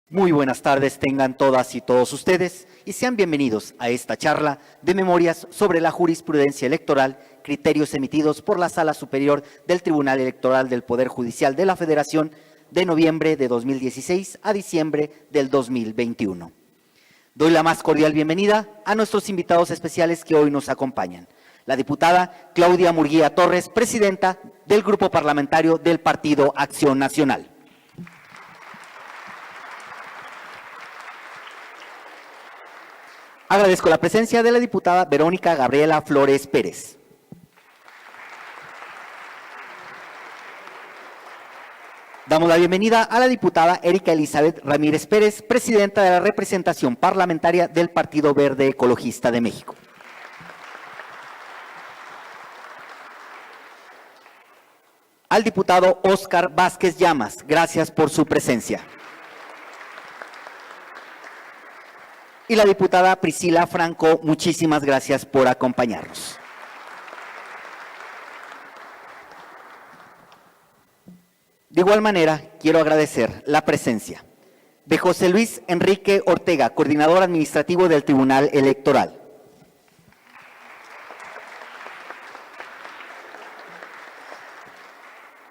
Muy buenas tardes tengan todas y todos ustedes y sean bienvenidos a esta charla de memorias sobre la jurisprudencia electoral, criterios emitidos por la Sala Superior del Tribunal Electoral del Poder Judicial de la Federación de noviembre de 2016 a diciembre del 2021. Doy la más cordial bienvenida a nuestros invitados especiales que hoy nos acompañan. La diputada Claudia Murguía Torres, presidenta del Grupo Parlamentario del Partido Acción Nacional. Agradezco la presencia de la diputada Verónica Gabriela Flores Pérez. Damos la bienvenida a la diputada Erika Elizabeth Ramírez Pérez, presidenta de la representación parlamentaria del Partido Verde Ecologista de México. Al diputado Óscar Vázquez Llamas, gracias por su presencia. Y la diputada Priscila Franco, muchísimas gracias por acompañarnos. De igual manera, quiero agradecer la presencia de José Luis Enrique Ortega, coordinador administrativo del Tribunal Electoral.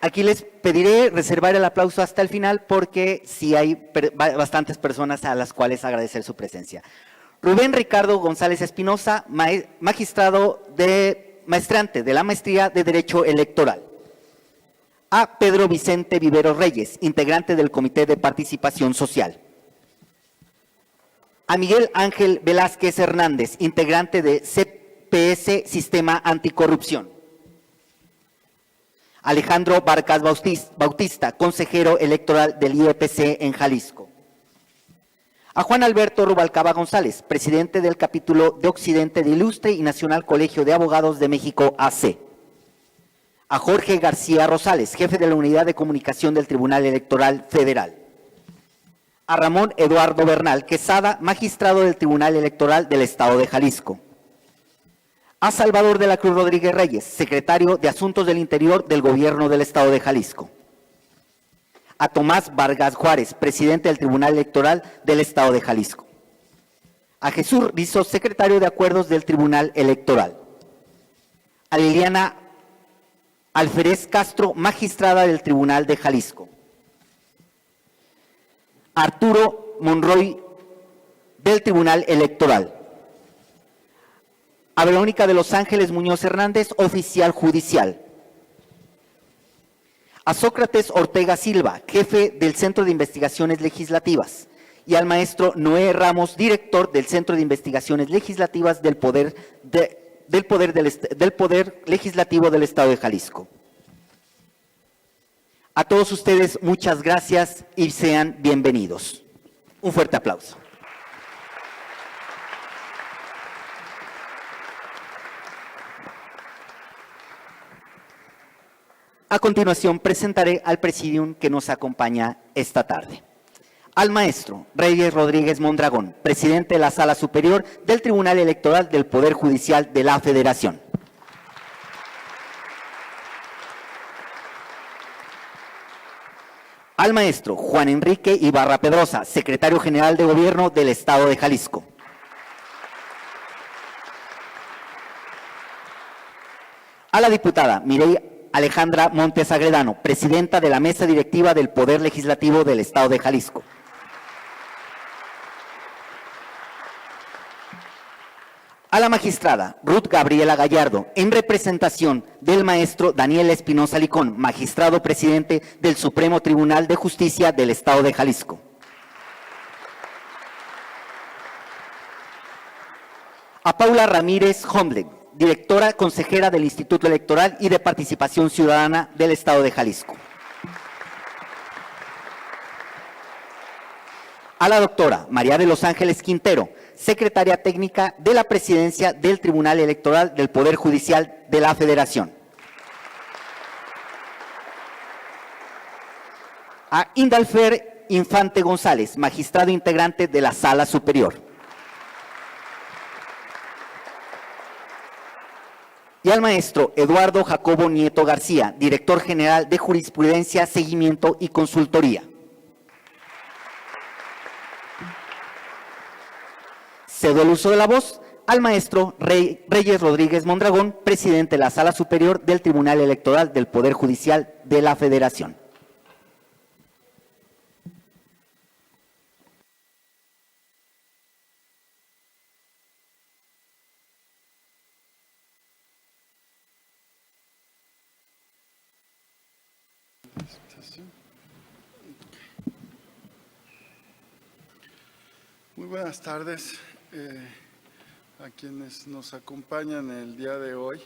Aquí les pediré reservar el aplauso hasta el final porque sí hay bastantes personas a las cuales agradecer su presencia. Rubén Ricardo González Espinosa, maestrante de la Maestría de Derecho Electoral. A Pedro Vicente Vivero Reyes, integrante del Comité de Participación Social. A Miguel Ángel Velázquez Hernández, integrante de CPS Sistema Anticorrupción. Alejandro Barcas Bautista, consejero electoral del IEPC en Jalisco. A Juan Alberto Rubalcaba González, presidente del capítulo de Occidente de Ilustre y Nacional Colegio de Abogados de México, AC. A Jorge García Rosales, jefe de la Unidad de Comunicación del Tribunal Electoral Federal. A Ramón Eduardo Bernal Quesada, magistrado del Tribunal Electoral del Estado de Jalisco. A Salvador de la Cruz Rodríguez Reyes, secretario de Asuntos del Interior del Gobierno del Estado de Jalisco. A Tomás Vargas Juárez, presidente del Tribunal Electoral del Estado de Jalisco. A Jesús Rizos, secretario de Acuerdos del Tribunal Electoral. A Liliana Alférez Castro, magistrada del Tribunal de Jalisco. A Arturo Monroy, del Tribunal Electoral. A Verónica de Los Ángeles Muñoz Hernández, oficial judicial. A Sócrates Ortega Silva, jefe del Centro de Investigaciones Legislativas. Y al maestro Noé Ramos, director del Centro de Investigaciones Legislativas del Poder Legislativo del Estado de Jalisco. A todos ustedes, muchas gracias y sean bienvenidos. Un fuerte aplauso. A continuación, presentaré al presidium que nos acompaña esta tarde. Al maestro Reyes Rodríguez Mondragón, presidente de la Sala Superior del Tribunal Electoral del Poder Judicial de la Federación. Al maestro Juan Enrique Ibarra Pedrosa, secretario general de Gobierno del Estado de Jalisco. A la diputada Mireya Alejandra Montes Agredano, presidenta de la Mesa Directiva del Poder Legislativo del Estado de Jalisco. A la magistrada Ruth Gabriela Gallardo, en representación del maestro Daniel Espinosa Licón, magistrado presidente del Supremo Tribunal de Justicia del Estado de Jalisco. A Paula Ramírez Homleg, directora consejera del Instituto Electoral y de Participación Ciudadana del Estado de Jalisco. A la doctora María de Los Ángeles Quintero, secretaria técnica de la Presidencia del Tribunal Electoral del Poder Judicial de la Federación. A Indalfer Infante González, magistrado integrante de la Sala Superior. Y al maestro Eduardo Jacobo Nieto García, director general de Jurisprudencia, Seguimiento y Consultoría. Cedo el uso de la voz al maestro Reyes Rodríguez Mondragón, presidente de la Sala Superior del Tribunal Electoral del Poder Judicial de la Federación. Muy buenas tardes a quienes nos acompañan el día de hoy.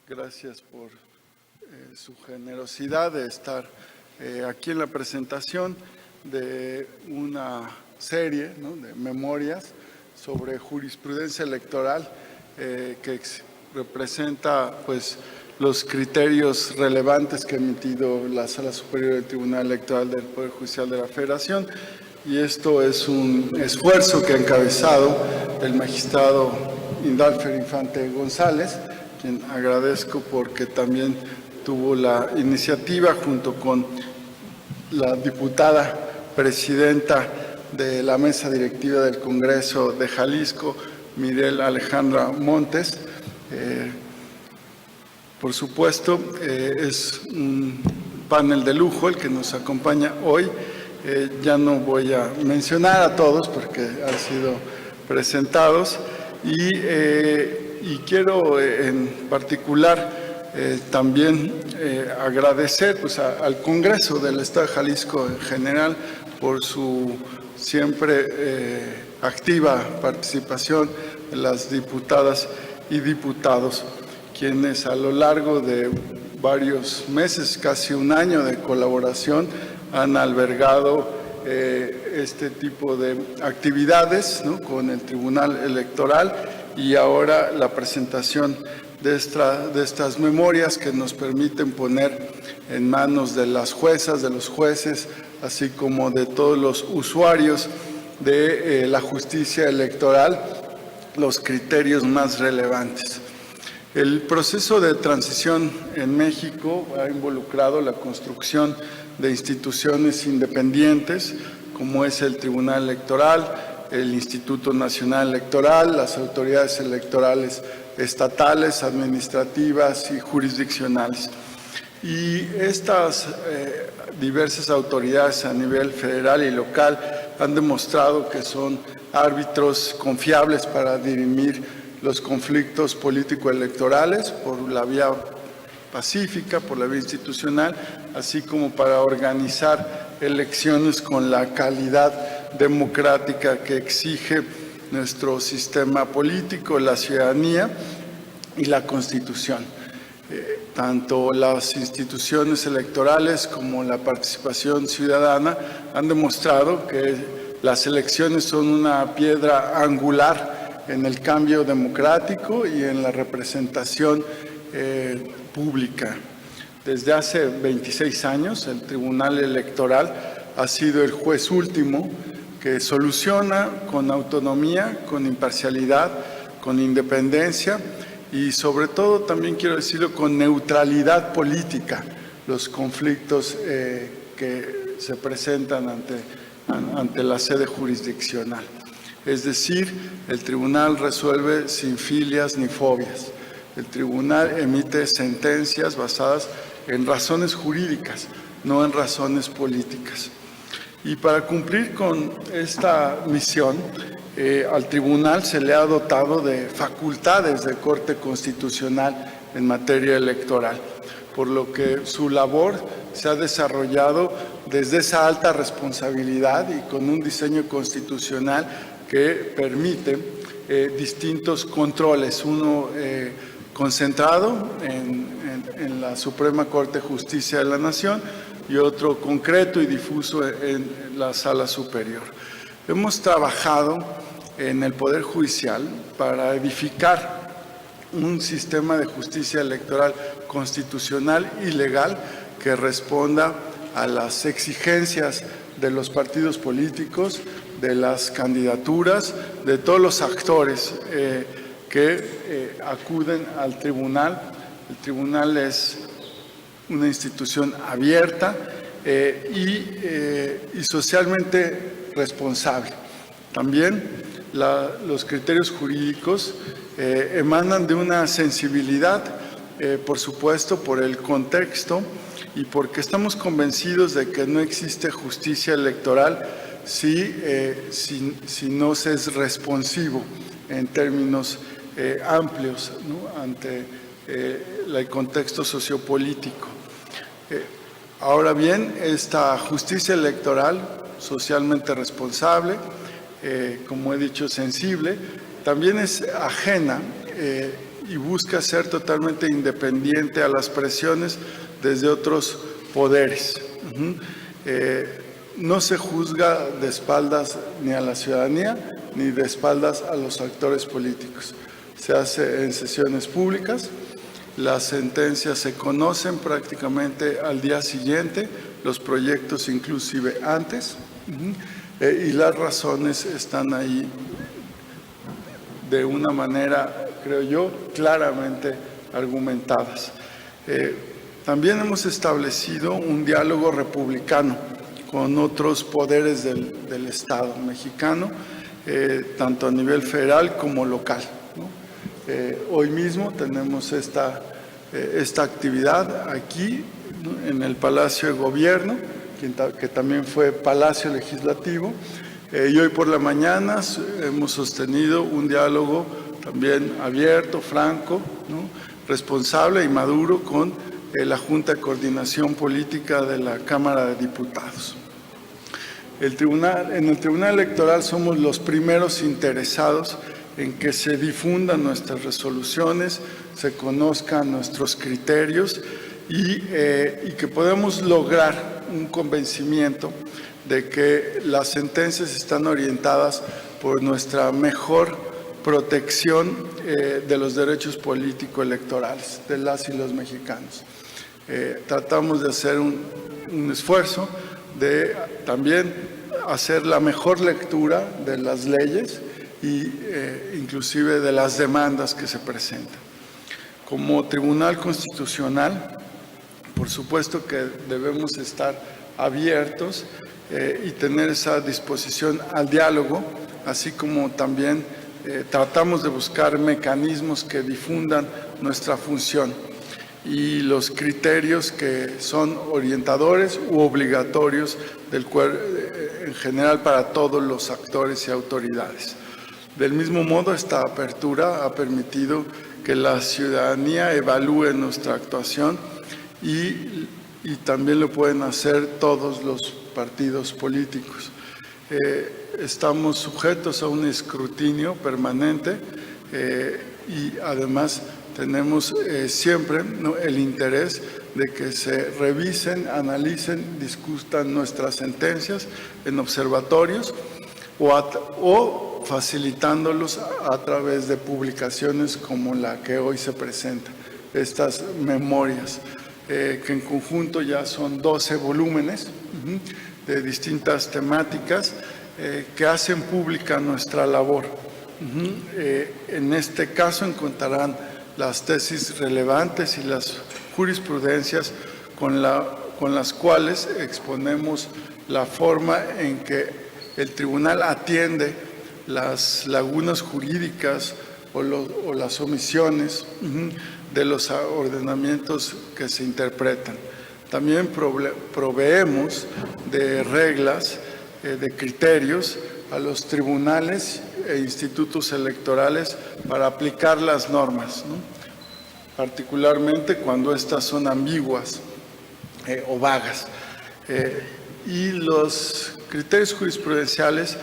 Gracias por su generosidad de estar aquí en la presentación de una serie, ¿no?, de memorias sobre jurisprudencia electoral que representa pues los criterios relevantes que ha emitido la Sala Superior del Tribunal Electoral del Poder Judicial de la Federación. Y esto es un esfuerzo que ha encabezado el magistrado Indalfer Infante González, quien agradezco porque también tuvo la iniciativa junto con la diputada presidenta de la mesa directiva del Congreso de Jalisco, Mirel Alejandra Montes. Por supuesto, es un panel de lujo el que nos acompaña hoy. Ya no voy a mencionar a todos porque han sido presentados y quiero en particular también agradecer pues, al Congreso del Estado de Jalisco en general por su siempre activa participación de las diputadas y diputados, quienes a lo largo de varios meses, casi un año de colaboración, han albergado este tipo de actividades, ¿no?, con el Tribunal Electoral y ahora la presentación de estas memorias que nos permiten poner en manos de las juezas, de los jueces, así como de todos los usuarios de la justicia electoral, los criterios más relevantes. El proceso de transición en México ha involucrado la construcción de instituciones independientes, como es el Tribunal Electoral, el Instituto Nacional Electoral, las autoridades electorales estatales, administrativas y jurisdiccionales. Y estas diversas autoridades a nivel federal y local han demostrado que son árbitros confiables para dirimir los conflictos político-electorales por la vía pacífica, por la vía institucional, así como para organizar elecciones con la calidad democrática que exige nuestro sistema político, la ciudadanía y la Constitución. Tanto las instituciones electorales como la participación ciudadana han demostrado que las elecciones son una piedra angular en el cambio democrático y en la representación pública. Desde hace 26 años, el Tribunal Electoral ha sido el juez último que soluciona con autonomía, con imparcialidad, con independencia y sobre todo, también quiero decirlo, con neutralidad política, los conflictos que se presentan ante la sede jurisdiccional. Es decir, el tribunal resuelve sin filias ni fobias. El tribunal emite sentencias basadas en razones jurídicas, no en razones políticas. Y para cumplir con esta misión, al tribunal se le ha dotado de facultades de corte constitucional en materia electoral, por lo que su labor se ha desarrollado desde esa alta responsabilidad y con un diseño constitucional que permite distintos controles, uno concentrado en la Suprema Corte de Justicia de la Nación y otro concreto y difuso en la Sala Superior. Hemos trabajado en el Poder Judicial para edificar un sistema de justicia electoral constitucional y legal que responda a las exigencias de los partidos políticos, de las candidaturas, de todos los actores que acuden al tribunal. El tribunal es una institución abierta y socialmente responsable. También los criterios jurídicos emanan de una sensibilidad, por supuesto, por el contexto y porque estamos convencidos de que no existe justicia electoral si no se es responsivo en términos amplios, ¿no?, ante el contexto sociopolítico. Ahora bien, esta justicia electoral socialmente responsable, como he dicho, sensible, también es ajena y busca ser totalmente independiente a las presiones desde otros poderes. No se juzga de espaldas ni a la ciudadanía ni de espaldas a los actores políticos. Se hace en sesiones públicas, las sentencias se conocen prácticamente al día siguiente, los proyectos inclusive antes, y las razones están ahí de una manera, creo yo, claramente argumentadas. También hemos establecido un diálogo republicano con otros poderes del Estado mexicano, tanto a nivel federal como local, ¿no? Hoy mismo tenemos esta actividad aquí, ¿no?, en el Palacio de Gobierno, que también fue Palacio Legislativo, y hoy por la mañana hemos sostenido un diálogo también abierto, franco, ¿no?, responsable y maduro con la Junta de Coordinación Política de la Cámara de Diputados. En el Tribunal Electoral somos los primeros interesados en que se difundan nuestras resoluciones, se conozcan nuestros criterios y que podamos lograr un convencimiento de que las sentencias están orientadas por nuestra mejor protección de los derechos político-electorales de las y los mexicanos. Tratamos de hacer un esfuerzo de también hacer la mejor lectura de las leyes y inclusive de las demandas que se presentan. Como Tribunal Constitucional, por supuesto que debemos estar abiertos y tener esa disposición al diálogo, así como también tratamos de buscar mecanismos que difundan nuestra función y los criterios que son orientadores u obligatorios en general para todos los actores y autoridades. Del mismo modo, esta apertura ha permitido que la ciudadanía evalúe nuestra actuación y también lo pueden hacer todos los partidos políticos. Estamos sujetos a un escrutinio permanente y además tenemos siempre, ¿no?, el interés de que se revisen, analicen, discutan nuestras sentencias en observatorios o facilitándolos a través de publicaciones como la que hoy se presenta, estas memorias, que en conjunto ya son 12 volúmenes de distintas temáticas que hacen pública nuestra labor. En este caso encontrarán las tesis relevantes y las jurisprudencias con las cuales exponemos la forma en que el tribunal atiende las lagunas jurídicas o las omisiones de los ordenamientos que se interpretan. También proveemos de reglas, de criterios a los tribunales e institutos electorales para aplicar las normas, ¿no?, particularmente cuando estas son ambiguas o vagas. Y los criterios jurisprudenciales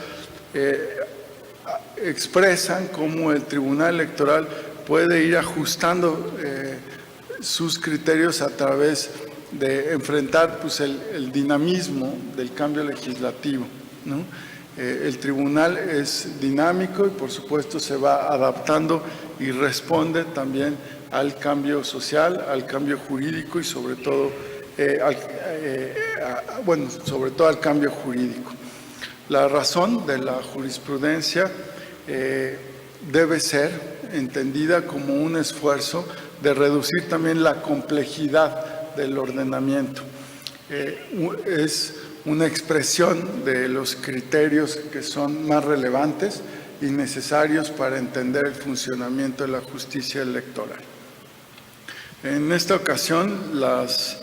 expresan cómo el Tribunal Electoral puede ir ajustando sus criterios a través de enfrentar, pues, el dinamismo del cambio legislativo, ¿no? El tribunal es dinámico y, por supuesto, se va adaptando y responde también al cambio social, al cambio jurídico y sobre todo, al cambio jurídico. La razón de la jurisprudencia debe ser entendida como un esfuerzo de reducir también la complejidad del ordenamiento. Es una expresión de los criterios que son más relevantes y necesarios para entender el funcionamiento de la justicia electoral. En esta ocasión, las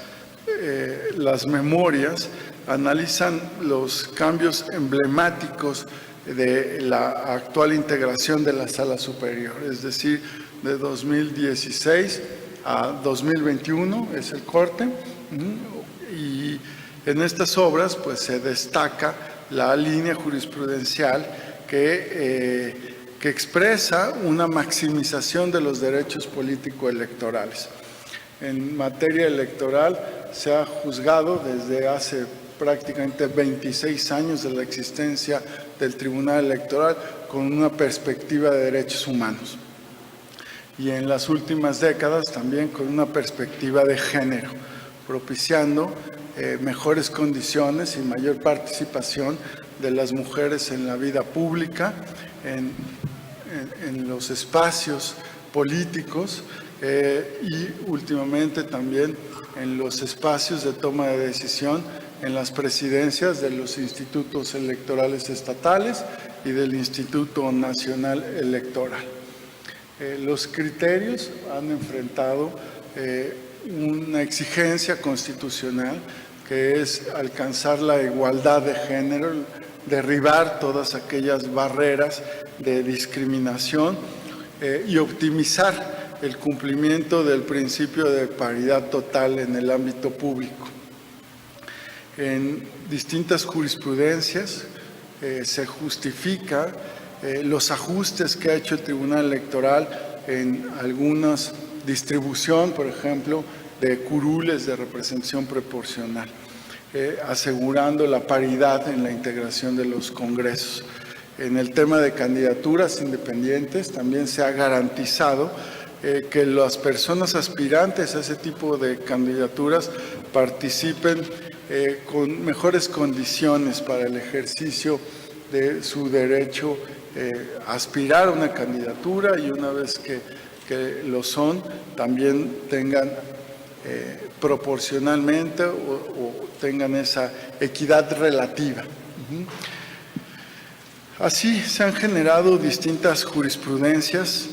memorias analizan los cambios emblemáticos de la actual integración de la Sala Superior, es decir, de 2016 a 2021 es el corte, y en estas obras pues se destaca la línea jurisprudencial que expresa una maximización de los derechos político-electorales. En materia electoral se ha juzgado desde hace prácticamente 26 años de la existencia del Tribunal Electoral con una perspectiva de derechos humanos. Y en las últimas décadas también con una perspectiva de género, propiciando mejores condiciones y mayor participación de las mujeres en la vida pública, en los espacios políticos y últimamente también en los espacios de toma de decisión en las presidencias de los institutos electorales estatales y del Instituto Nacional Electoral. Los criterios han enfrentado una exigencia constitucional que es alcanzar la igualdad de género, derribar todas aquellas barreras de discriminación y optimizar el cumplimiento del principio de paridad total en el ámbito público. En distintas jurisprudencias se justifica los ajustes que ha hecho el Tribunal Electoral en algunas distribución, por ejemplo, de curules de representación proporcional, asegurando la paridad en la integración de los congresos. En el tema de candidaturas independientes también se ha garantizado que las personas aspirantes a ese tipo de candidaturas participen con mejores condiciones para el ejercicio de su derecho a aspirar a una candidatura y una vez que lo son, también tengan proporcionalmente o tengan esa equidad relativa. Así se han generado distintas jurisprudencias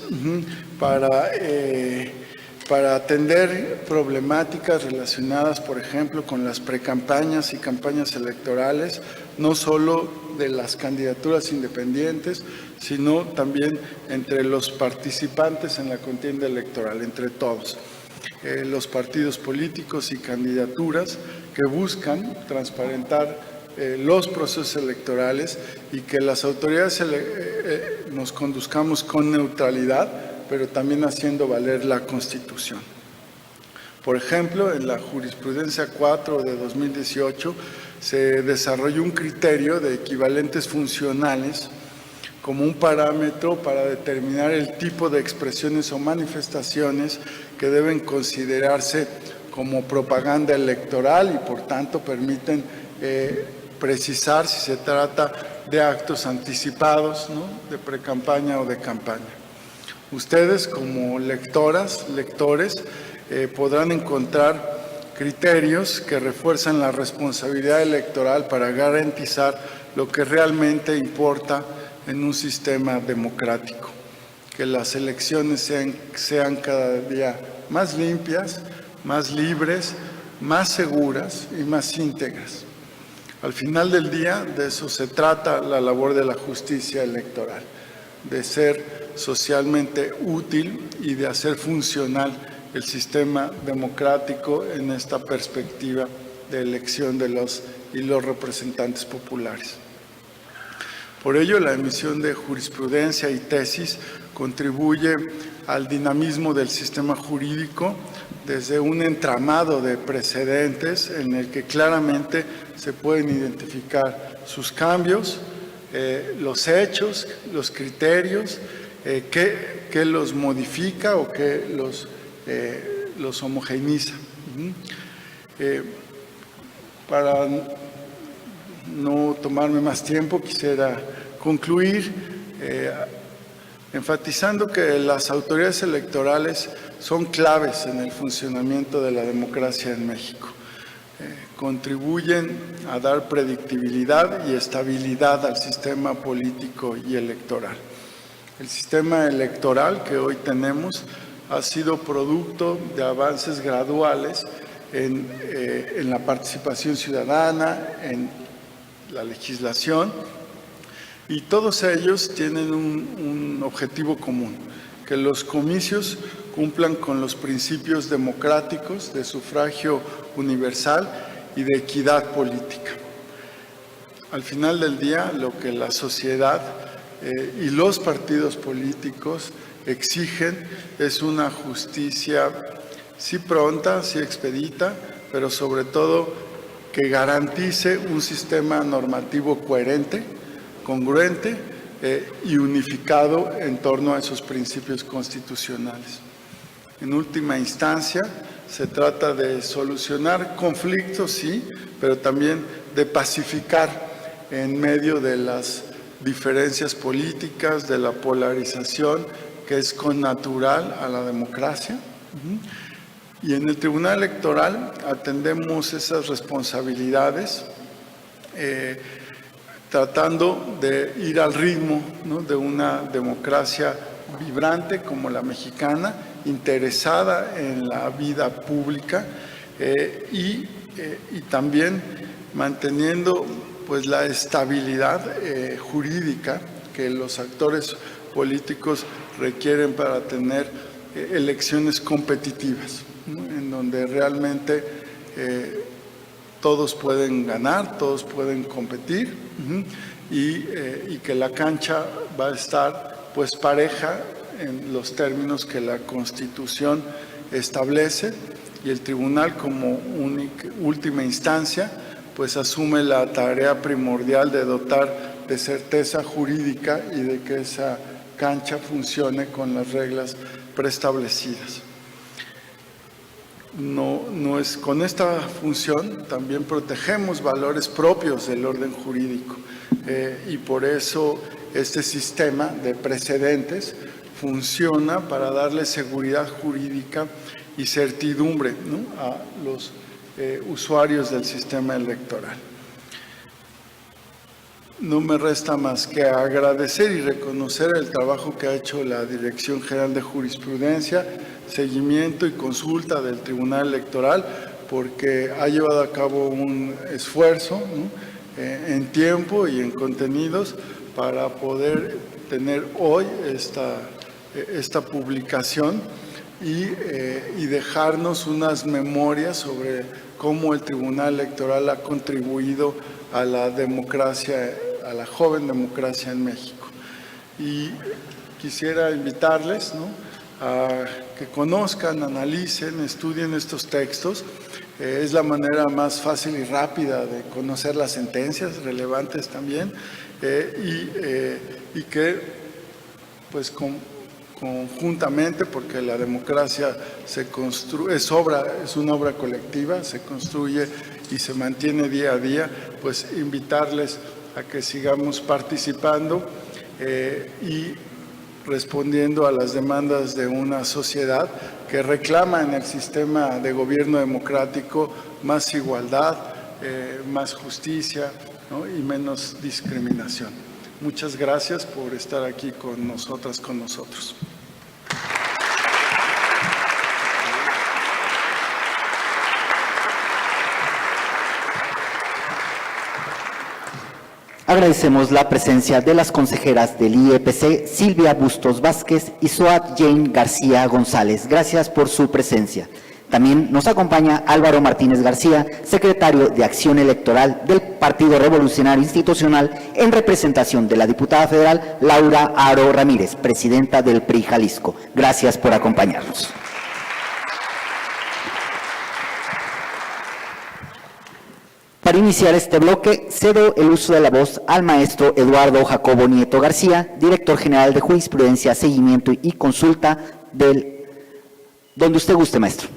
para atender problemáticas relacionadas, por ejemplo, con las precampañas y campañas electorales, no solo de las candidaturas independientes, sino también entre los participantes en la contienda electoral, entre todos. Los partidos políticos y candidaturas que buscan transparentar los procesos electorales y que las autoridades nos conduzcamos con neutralidad, pero también haciendo valer la Constitución. Por ejemplo, en la jurisprudencia 4 de 2018 se desarrolló un criterio de equivalentes funcionales como un parámetro para determinar el tipo de expresiones o manifestaciones que deben considerarse como propaganda electoral y por tanto permiten precisar si se trata de actos anticipados, ¿no?, de precampaña o de campaña. Ustedes como lectoras, lectores, podrán encontrar criterios que refuerzan la responsabilidad electoral para garantizar lo que realmente importa en un sistema democrático, que las elecciones sean cada día más limpias, más libres, más seguras y más íntegras. Al final del día, de eso se trata la labor de la justicia electoral, de ser socialmente útil y de hacer funcional el sistema democrático en esta perspectiva de elección de los representantes populares. Por ello, la emisión de jurisprudencia y tesis contribuye al dinamismo del sistema jurídico desde un entramado de precedentes en el que claramente se pueden identificar sus cambios, los hechos, los criterios, qué los modifica o qué los homogeneiza. Para no tomarme más tiempo, quisiera concluir enfatizando que las autoridades electorales son claves en el funcionamiento de la democracia en México. contribuyen a dar predictibilidad y estabilidad al sistema político y electoral. El sistema electoral que hoy tenemos ha sido producto de avances graduales en la participación ciudadana, en la legislación, y todos ellos tienen un objetivo común: que los comicios cumplan con los principios democráticos de sufragio universal y de equidad política. Al final del día, lo que la sociedad y los partidos políticos exigen es una justicia sí pronta, sí expedita, pero sobre todo que garantice un sistema normativo coherente, congruente y unificado en torno a esos principios constitucionales. En última instancia, se trata de solucionar conflictos, sí, pero también de pacificar en medio de las diferencias políticas, de la polarización, que es connatural a la democracia. Y en el Tribunal Electoral atendemos esas responsabilidades, tratando de ir al ritmo, ¿no?, de una democracia vibrante como la mexicana, interesada en la vida pública y también manteniendo pues la estabilidad jurídica que los actores políticos requieren para tener elecciones competitivas, ¿no?, en donde realmente todos pueden ganar, todos pueden competir, y que la cancha va a estar pues pareja en los términos que la Constitución establece, y el tribunal como última instancia pues asume la tarea primordial de dotar de certeza jurídica y de que esa cancha funcione con las reglas preestablecidas. No es, con esta función también protegemos valores propios del orden jurídico, y por eso este sistema de precedentes funciona para darle seguridad jurídica y certidumbre, ¿no?, a los usuarios del sistema electoral. No me resta más que agradecer y reconocer el trabajo que ha hecho la Dirección General de Jurisprudencia, Seguimiento y Consulta del Tribunal Electoral, porque ha llevado a cabo un esfuerzo, ¿no?, en tiempo y en contenidos para poder tener hoy esta publicación y dejarnos unas memorias sobre cómo el Tribunal Electoral ha contribuido a la democracia, a la joven democracia en México. Y quisiera invitarles, ¿no?, a que conozcan, analicen, estudien estos textos. Es la manera más fácil y rápida de conocer las sentencias relevantes también, y que pues conjuntamente, porque la democracia se construye, es una obra colectiva, se construye y se mantiene día a día, pues invitarles a que sigamos participando y respondiendo a las demandas de una sociedad que reclama en el sistema de gobierno democrático más igualdad, más justicia, ¿no?, y menos discriminación. Muchas gracias por estar aquí con nosotras, con nosotros. Agradecemos la presencia de las consejeras del IEPC, Silvia Bustos Vázquez y Soat Jane García González. Gracias por su presencia. También nos acompaña Álvaro Martínez García, secretario de Acción Electoral del Partido Revolucionario Institucional, en representación de la diputada federal Laura Haro Ramírez, presidenta del PRI Jalisco. Gracias por acompañarnos. Para iniciar este bloque, cedo el uso de la voz al maestro Eduardo Jacobo Nieto García, director general de Jurisprudencia, Seguimiento y Consulta del... Donde usted guste, maestro.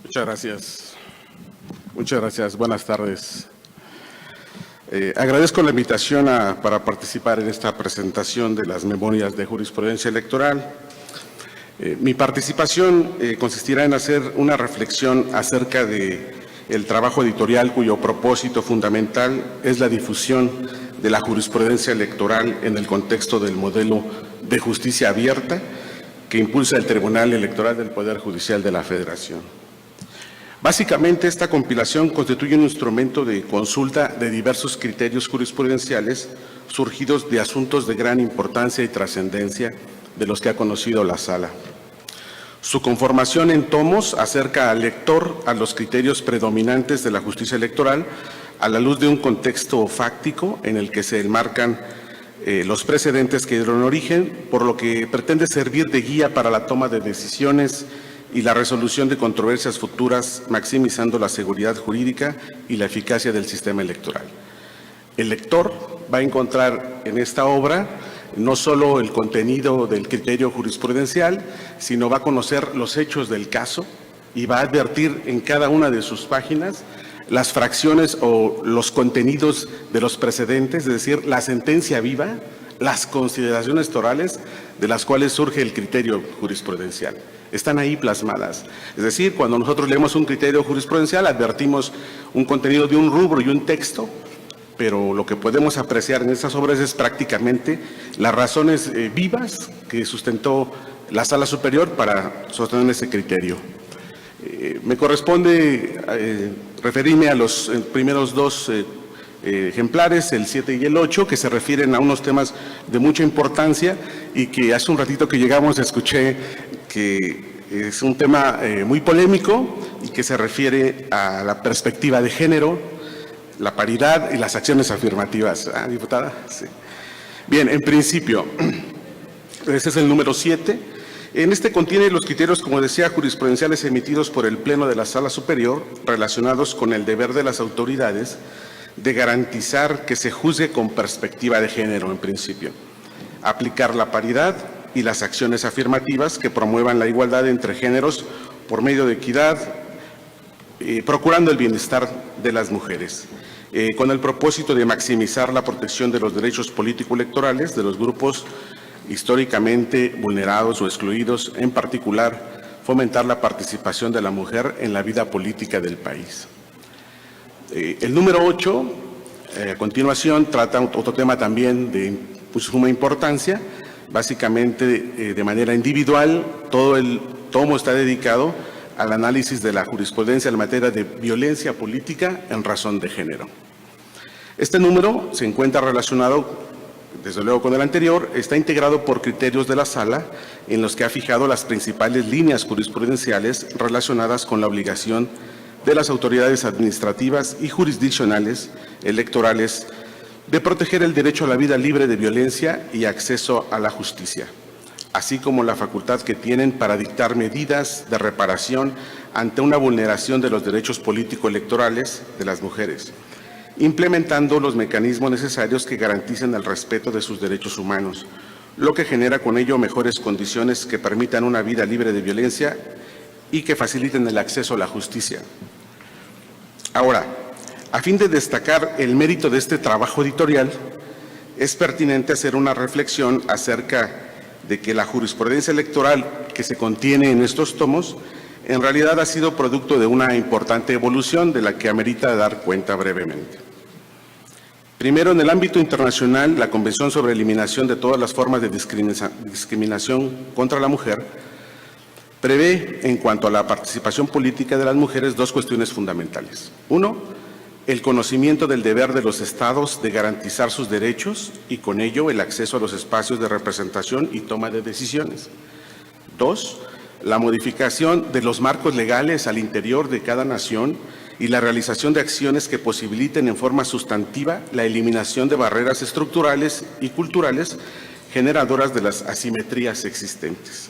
Muchas gracias. Muchas gracias. Buenas tardes. Agradezco la invitación para participar en esta presentación de las memorias de jurisprudencia electoral. Mi participación consistirá en hacer una reflexión acerca de el trabajo editorial cuyo propósito fundamental es la difusión de la jurisprudencia electoral en el contexto del modelo de justicia abierta que impulsa el Tribunal Electoral del Poder Judicial de la Federación. Básicamente, esta compilación constituye un instrumento de consulta de diversos criterios jurisprudenciales surgidos de asuntos de gran importancia y trascendencia de los que ha conocido la Sala. Su conformación en tomos acerca al lector a los criterios predominantes de la justicia electoral a la luz de un contexto fáctico en el que se enmarcan los precedentes que dieron origen, por lo que pretende servir de guía para la toma de decisiones y la resolución de controversias futuras, maximizando la seguridad jurídica y la eficacia del sistema electoral. El lector va a encontrar en esta obra no solo el contenido del criterio jurisprudencial, sino va a conocer los hechos del caso y va a advertir en cada una de sus páginas las fracciones o los contenidos de los precedentes, es decir, la sentencia viva, las consideraciones torales de las cuales surge el criterio jurisprudencial. Están ahí plasmadas. Es decir, cuando nosotros leemos un criterio jurisprudencial, advertimos un contenido de un rubro y un texto, pero lo que podemos apreciar en estas obras es prácticamente las razones vivas que sustentó la Sala Superior para sostener ese criterio. Me corresponde referirme a los primeros dos ejemplares, el 7 y el 8, que se refieren a unos temas de mucha importancia y que hace un ratito que llegamos escuché que es un tema muy polémico y que se refiere a la perspectiva de género, la paridad y las acciones afirmativas. Diputada. Sí. Bien, en principio, ese es el número 7. En este contiene los criterios, como decía, jurisprudenciales emitidos por el Pleno de la Sala Superior relacionados con el deber de las autoridades de garantizar que se juzgue con perspectiva de género, en principio, aplicar la paridad y las acciones afirmativas que promuevan la igualdad entre géneros por medio de equidad, procurando el bienestar de las mujeres, con el propósito de maximizar la protección de los derechos político-electorales de los grupos históricamente vulnerados o excluidos, en particular, fomentar la participación de la mujer en la vida política del país. El número 8, a continuación, trata otro tema también de suma importancia. Básicamente, de manera individual, todo el tomo está dedicado al análisis de la jurisprudencia en materia de violencia política en razón de género. Este número se encuentra relacionado, desde luego, con el anterior, está integrado por criterios de la Sala en los que ha fijado las principales líneas jurisprudenciales relacionadas con la obligación de las autoridades administrativas y jurisdiccionales electorales de proteger el derecho a la vida libre de violencia y acceso a la justicia, así como la facultad que tienen para dictar medidas de reparación ante una vulneración de los derechos político-electorales de las mujeres, implementando los mecanismos necesarios que garanticen el respeto de sus derechos humanos, lo que genera con ello mejores condiciones que permitan una vida libre de violencia y que faciliten el acceso a la justicia. Ahora, a fin de destacar el mérito de este trabajo editorial, es pertinente hacer una reflexión acerca de que la jurisprudencia electoral que se contiene en estos tomos en realidad ha sido producto de una importante evolución de la que amerita dar cuenta brevemente. Primero, en el ámbito internacional, la Convención sobre Eliminación de todas las formas de discriminación contra la mujer prevé, en cuanto a la participación política de las mujeres, dos cuestiones fundamentales. Uno, el conocimiento del deber de los estados de garantizar sus derechos y con ello el acceso a los espacios de representación y toma de decisiones. Dos, la modificación de los marcos legales al interior de cada nación y la realización de acciones que posibiliten en forma sustantiva la eliminación de barreras estructurales y culturales generadoras de las asimetrías existentes.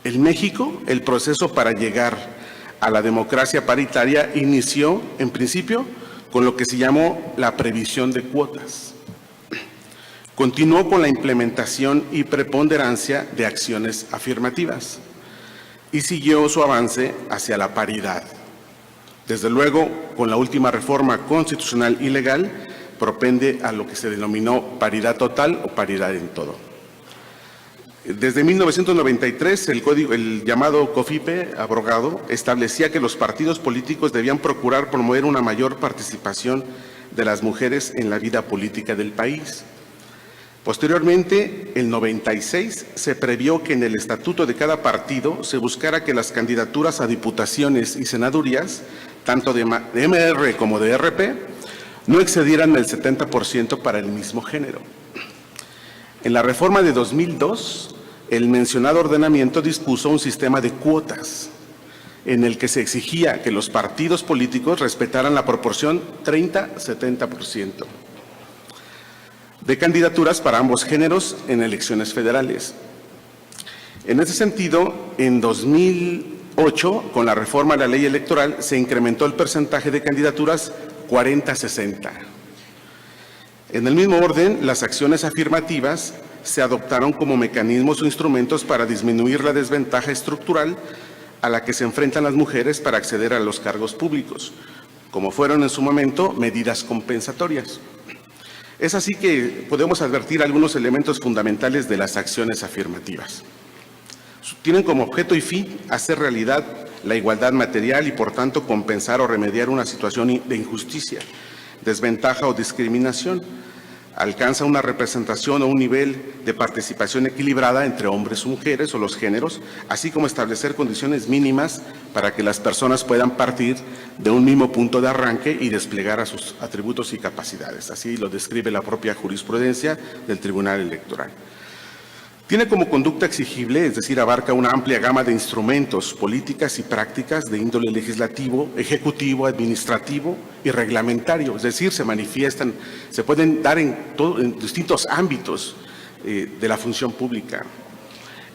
En México, el proceso para llegar a la democracia paritaria inició, en principio, con lo que se llamó la previsión de cuotas. Continuó con la implementación y preponderancia de acciones afirmativas y siguió su avance hacia la paridad. Desde luego, con la última reforma constitucional y legal, propende a lo que se denominó paridad total o paridad en todo. Desde 1993, el llamado COFIPE, abrogado, establecía que los partidos políticos debían procurar promover una mayor participación de las mujeres en la vida política del país. Posteriormente, en 96, se previó que en el estatuto de cada partido se buscara que las candidaturas a diputaciones y senadurías, tanto de MR como de RP, no excedieran el 70% para el mismo género. En la reforma de 2002, el mencionado ordenamiento dispuso un sistema de cuotas en el que se exigía que los partidos políticos respetaran la proporción 30-70% de candidaturas para ambos géneros en elecciones federales. En ese sentido, en 2008, con la reforma de la ley electoral, se incrementó el porcentaje de candidaturas 40-60. En el mismo orden, las acciones afirmativas se adoptaron como mecanismos o instrumentos para disminuir la desventaja estructural a la que se enfrentan las mujeres para acceder a los cargos públicos, como fueron en su momento medidas compensatorias. Es así que podemos advertir algunos elementos fundamentales de las acciones afirmativas. Tienen como objeto y fin hacer realidad la igualdad material y, por tanto, compensar o remediar una situación de injusticia, desventaja o discriminación. Alcanza una representación o un nivel de participación equilibrada entre hombres y mujeres o los géneros, así como establecer condiciones mínimas para que las personas puedan partir de un mismo punto de arranque y desplegar a sus atributos y capacidades. Así lo describe la propia jurisprudencia del Tribunal Electoral. Tiene como conducta exigible, es decir, abarca una amplia gama de instrumentos, políticas y prácticas de índole legislativo, ejecutivo, administrativo y reglamentario, es decir, se manifiestan, se pueden dar en distintos ámbitos de la función pública.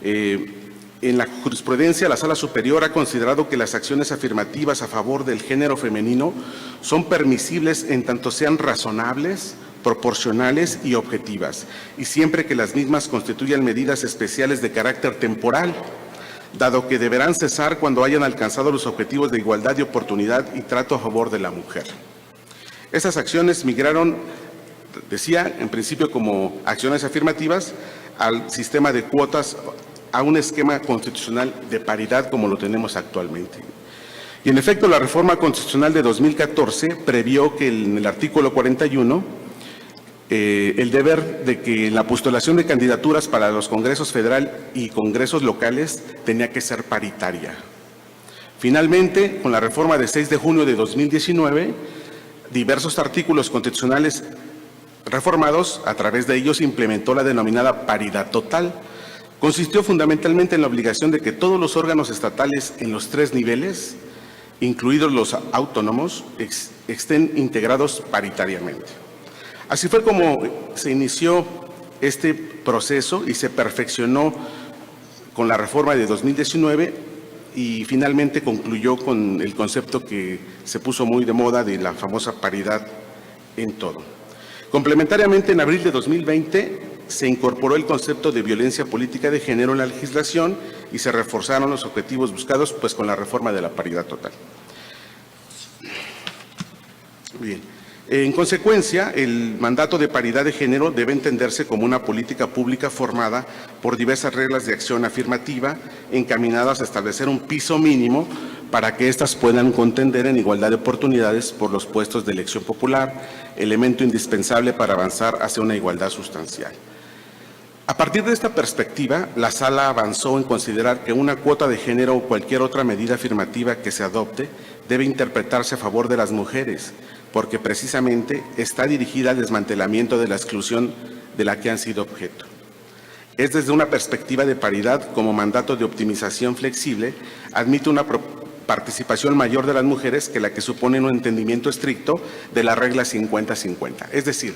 En la jurisprudencia, la Sala Superior ha considerado que las acciones afirmativas a favor del género femenino son permisibles en tanto sean razonables, proporcionales y objetivas, y siempre que las mismas constituyan medidas especiales de carácter temporal, dado que deberán cesar cuando hayan alcanzado los objetivos de igualdad de oportunidad y trato a favor de la mujer. Esas acciones migraron, decía, en principio como acciones afirmativas, al sistema de cuotas, a un esquema constitucional de paridad como lo tenemos actualmente. Y en efecto, la reforma constitucional de 2014 previó que en el artículo 41 el deber de que la postulación de candidaturas para los congresos federal y congresos locales tenía que ser paritaria. Finalmente, con la reforma de 6 de junio de 2019, diversos artículos constitucionales reformados, a través de ellos se implementó la denominada paridad total. Consistió fundamentalmente en la obligación de que todos los órganos estatales en los 3 niveles, incluidos los autónomos, estén integrados paritariamente. Así fue como se inició este proceso y se perfeccionó con la reforma de 2019 y finalmente concluyó con el concepto que se puso muy de moda de la famosa paridad en todo. Complementariamente, en abril de 2020 se incorporó el concepto de violencia política de género en la legislación y se reforzaron los objetivos buscados pues con la reforma de la paridad total. Bien. En consecuencia, el mandato de paridad de género debe entenderse como una política pública formada por diversas reglas de acción afirmativa encaminadas a establecer un piso mínimo para que éstas puedan contender en igualdad de oportunidades por los puestos de elección popular, elemento indispensable para avanzar hacia una igualdad sustancial. A partir de esta perspectiva, la Sala avanzó en considerar que una cuota de género o cualquier otra medida afirmativa que se adopte debe interpretarse a favor de las mujeres, porque precisamente está dirigida al desmantelamiento de la exclusión de la que han sido objeto. Es desde una perspectiva de paridad como mandato de optimización flexible, admite una participación mayor de las mujeres que la que supone un entendimiento estricto de la regla 50-50. Es decir,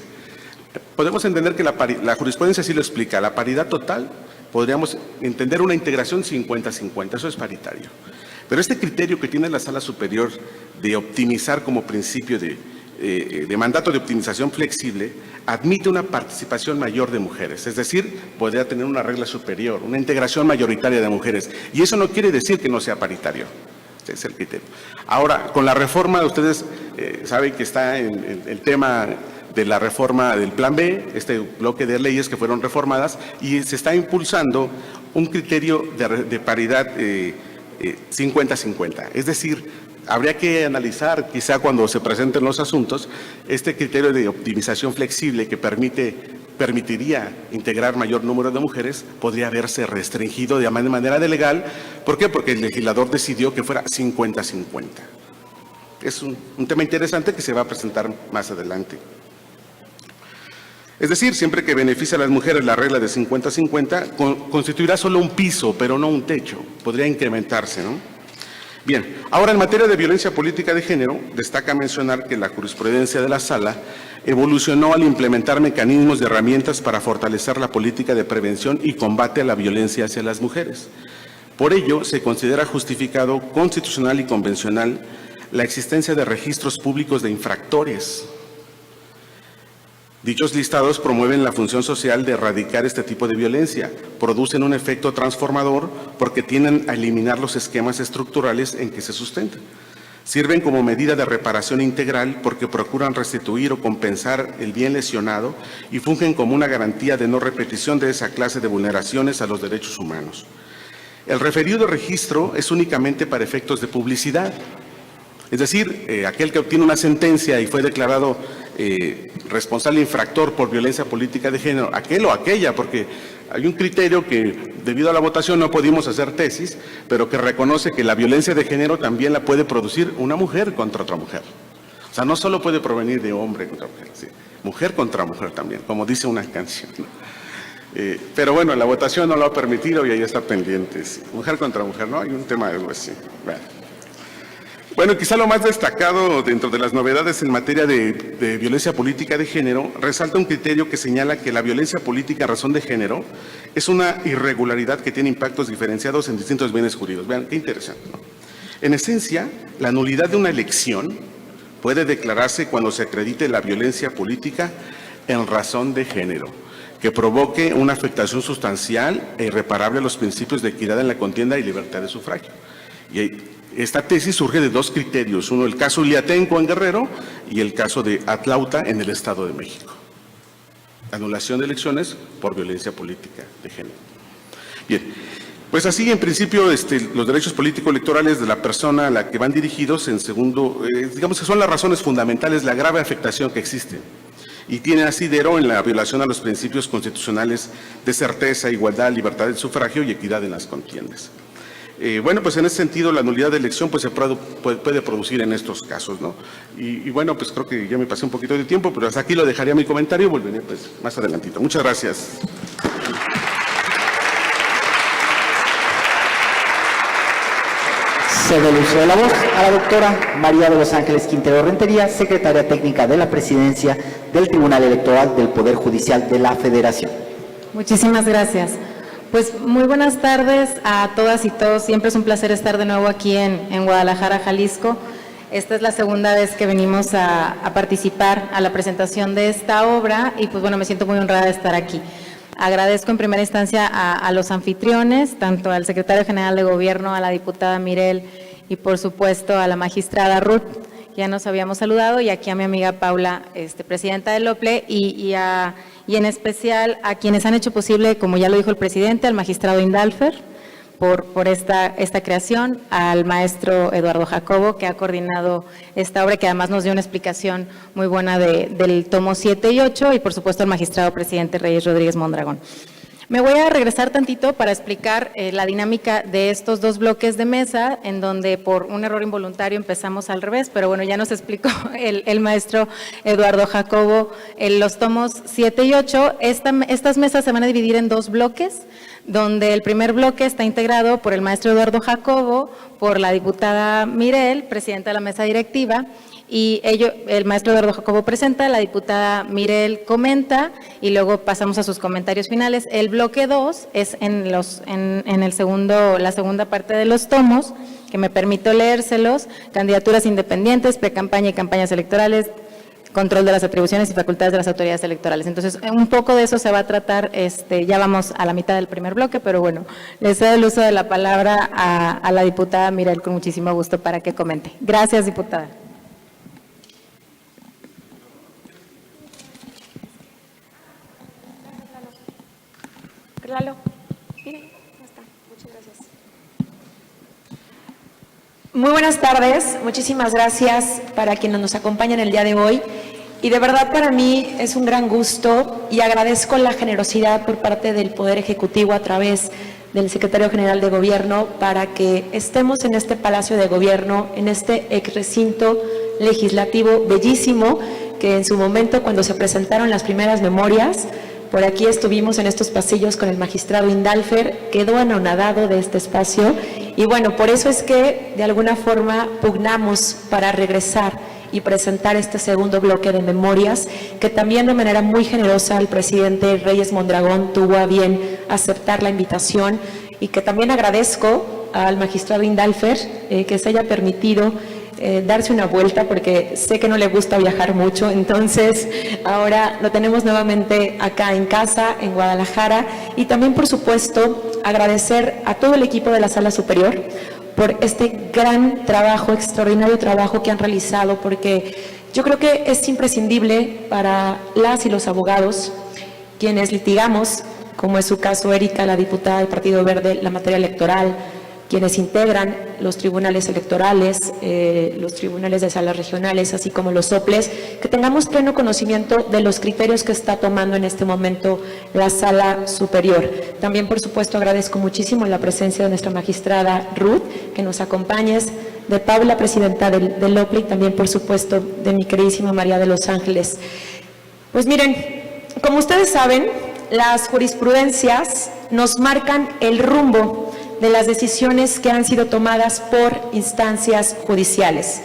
podemos entender que la jurisprudencia sí lo explica, la paridad total, podríamos entender una integración 50-50, eso es paritario. Pero este criterio que tiene la Sala Superior de optimizar como principio de mandato de optimización flexible, admite una participación mayor de mujeres, es decir, podría tener una regla superior, una integración mayoritaria de mujeres. Y eso no quiere decir que no sea paritario, ese es el criterio. Ahora, con la reforma, ustedes saben que está en el tema de la reforma del Plan B, este bloque de leyes que fueron reformadas, y se está impulsando un criterio de paridad 50-50. Es decir, habría que analizar, quizá cuando se presenten los asuntos, este criterio de optimización flexible que permitiría integrar mayor número de mujeres, podría verse restringido de manera legal. ¿Por qué? Porque el legislador decidió que fuera 50-50. Es un tema interesante que se va a presentar más adelante. Es decir, siempre que beneficie a las mujeres la regla de 50-50, constituirá solo un piso, pero no un techo. Podría incrementarse, ¿no? Bien, ahora en materia de violencia política de género, destaca mencionar que la jurisprudencia de la Sala evolucionó al implementar mecanismos de herramientas para fortalecer la política de prevención y combate a la violencia hacia las mujeres. Por ello, se considera justificado constitucional y convencional la existencia de registros públicos de infractores. Dichos listados promueven la función social de erradicar este tipo de violencia, producen un efecto transformador porque tienden a eliminar los esquemas estructurales en que se sustentan. Sirven como medida de reparación integral porque procuran restituir o compensar el bien lesionado y fungen como una garantía de no repetición de esa clase de vulneraciones a los derechos humanos. El referido registro es únicamente para efectos de publicidad. Es decir, aquel que obtiene una sentencia y fue declarado responsable infractor por violencia política de género, aquel o aquella, porque hay un criterio que debido a la votación no pudimos hacer tesis, pero que reconoce que la violencia de género también la puede producir una mujer contra otra mujer. O sea, no solo puede provenir de hombre contra mujer, ¿sí? Mujer contra mujer también, como dice una canción, ¿no? Pero bueno, la votación no lo ha permitido y ahí está pendiente. ¿Sí? Mujer contra mujer, ¿no? Hay un tema de algo así. Bueno, quizá lo más destacado dentro de las novedades en materia de violencia política de género, resalta un criterio que señala que la violencia política a razón de género es una irregularidad que tiene impactos diferenciados en distintos bienes jurídicos. Vean, qué interesante, ¿no? En esencia, la nulidad de una elección puede declararse cuando se acredite la violencia política en razón de género, que provoque una afectación sustancial e irreparable a los principios de equidad en la contienda y libertad de sufragio. Y esta tesis surge de dos criterios, uno el caso Iliatenco en Guerrero y el caso de Atlauta en el Estado de México. Anulación de elecciones por violencia política de género. Bien, pues así en principio los derechos políticos electorales de la persona a la que van dirigidos en segundo, digamos que son las razones fundamentales, la grave afectación que existe y tiene asidero en la violación a los principios constitucionales de certeza, igualdad, libertad del sufragio y equidad en las contiendas. Bueno, pues en ese sentido la nulidad de elección pues se puede producir en estos casos, ¿no? Y bueno, pues creo que ya me pasé un poquito de tiempo, pero hasta aquí lo dejaría mi comentario y volveré pues más adelantito. Muchas gracias. Cedo el uso de la voz a la doctora María de los Ángeles Quintero Rentería, secretaria técnica de la Presidencia del Tribunal Electoral del Poder Judicial de la Federación. Muchísimas gracias. Pues muy buenas tardes a todas y todos. Siempre es un placer estar de nuevo aquí en Guadalajara, Jalisco. Esta es la segunda vez que venimos a participar a la presentación de esta obra y pues bueno, me siento muy honrada de estar aquí. Agradezco en primera instancia a los anfitriones, tanto al secretario general de Gobierno, a la diputada Mirel y por supuesto a la magistrada Ruth, ya nos habíamos saludado, y aquí a mi amiga Paula, presidenta del OPLE, y en especial a quienes han hecho posible, como ya lo dijo el presidente, al magistrado Indalfer, por esta creación, al maestro Eduardo Jacobo, que ha coordinado esta obra, que además nos dio una explicación muy buena del tomo 7 y 8, y por supuesto al magistrado presidente Reyes Rodríguez Mondragón. Me voy a regresar tantito para explicar la dinámica de estos dos bloques de mesa, en donde por un error involuntario empezamos al revés, pero bueno, ya nos explicó el maestro Eduardo Jacobo los tomos 7 y 8. Estas mesas se van a dividir en dos bloques, donde el primer bloque está integrado por el maestro Eduardo Jacobo, por la diputada Mirel, presidenta de la mesa directiva, y el maestro Eduardo Jacobo presenta, la diputada Mirel comenta y luego pasamos a sus comentarios finales. El bloque 2 es en la segunda parte de los tomos, que me permito leérselos: candidaturas independientes, precampaña y campañas electorales, control de las atribuciones y facultades de las autoridades electorales. Entonces, un poco de eso se va a tratar, ya vamos a la mitad del primer bloque, pero bueno, le cedo el uso de la palabra a la diputada Mirel con muchísimo gusto para que comente. Gracias, diputada. Lalo. Miren, ya está. Muchas gracias. Muy buenas tardes. Muchísimas gracias para quienes nos acompañan el día de hoy. Y de verdad para mí es un gran gusto y agradezco la generosidad por parte del Poder Ejecutivo a través del Secretario General de Gobierno para que estemos en este Palacio de Gobierno, en este ex recinto legislativo bellísimo, que en su momento cuando se presentaron las primeras memorias, por aquí estuvimos en estos pasillos con el magistrado Indalfer, quedó anonadado de este espacio y bueno, por eso es que de alguna forma pugnamos para regresar y presentar este segundo bloque de memorias, que también de manera muy generosa el presidente Reyes Mondragón tuvo a bien aceptar la invitación y que también agradezco al magistrado Indalfer que se haya permitido darse una vuelta porque sé que no le gusta viajar mucho, entonces ahora lo tenemos nuevamente acá en casa, en Guadalajara, y también por supuesto agradecer a todo el equipo de la Sala Superior por este gran trabajo, extraordinario trabajo que han realizado, porque yo creo que es imprescindible para las y los abogados, quienes litigamos, como es su caso Erika, la diputada del Partido Verde, la materia electoral, quienes integran los tribunales electorales, los tribunales de salas regionales, así como los soples, que tengamos pleno conocimiento de los criterios que está tomando en este momento la Sala Superior. También, por supuesto, agradezco muchísimo la presencia de nuestra magistrada Ruth, que nos acompañes, de Paula, presidenta del OPLE, y también, por supuesto, de mi queridísima María de los Ángeles. Pues miren, como ustedes saben, las jurisprudencias nos marcan el rumbo de las decisiones que han sido tomadas por instancias judiciales.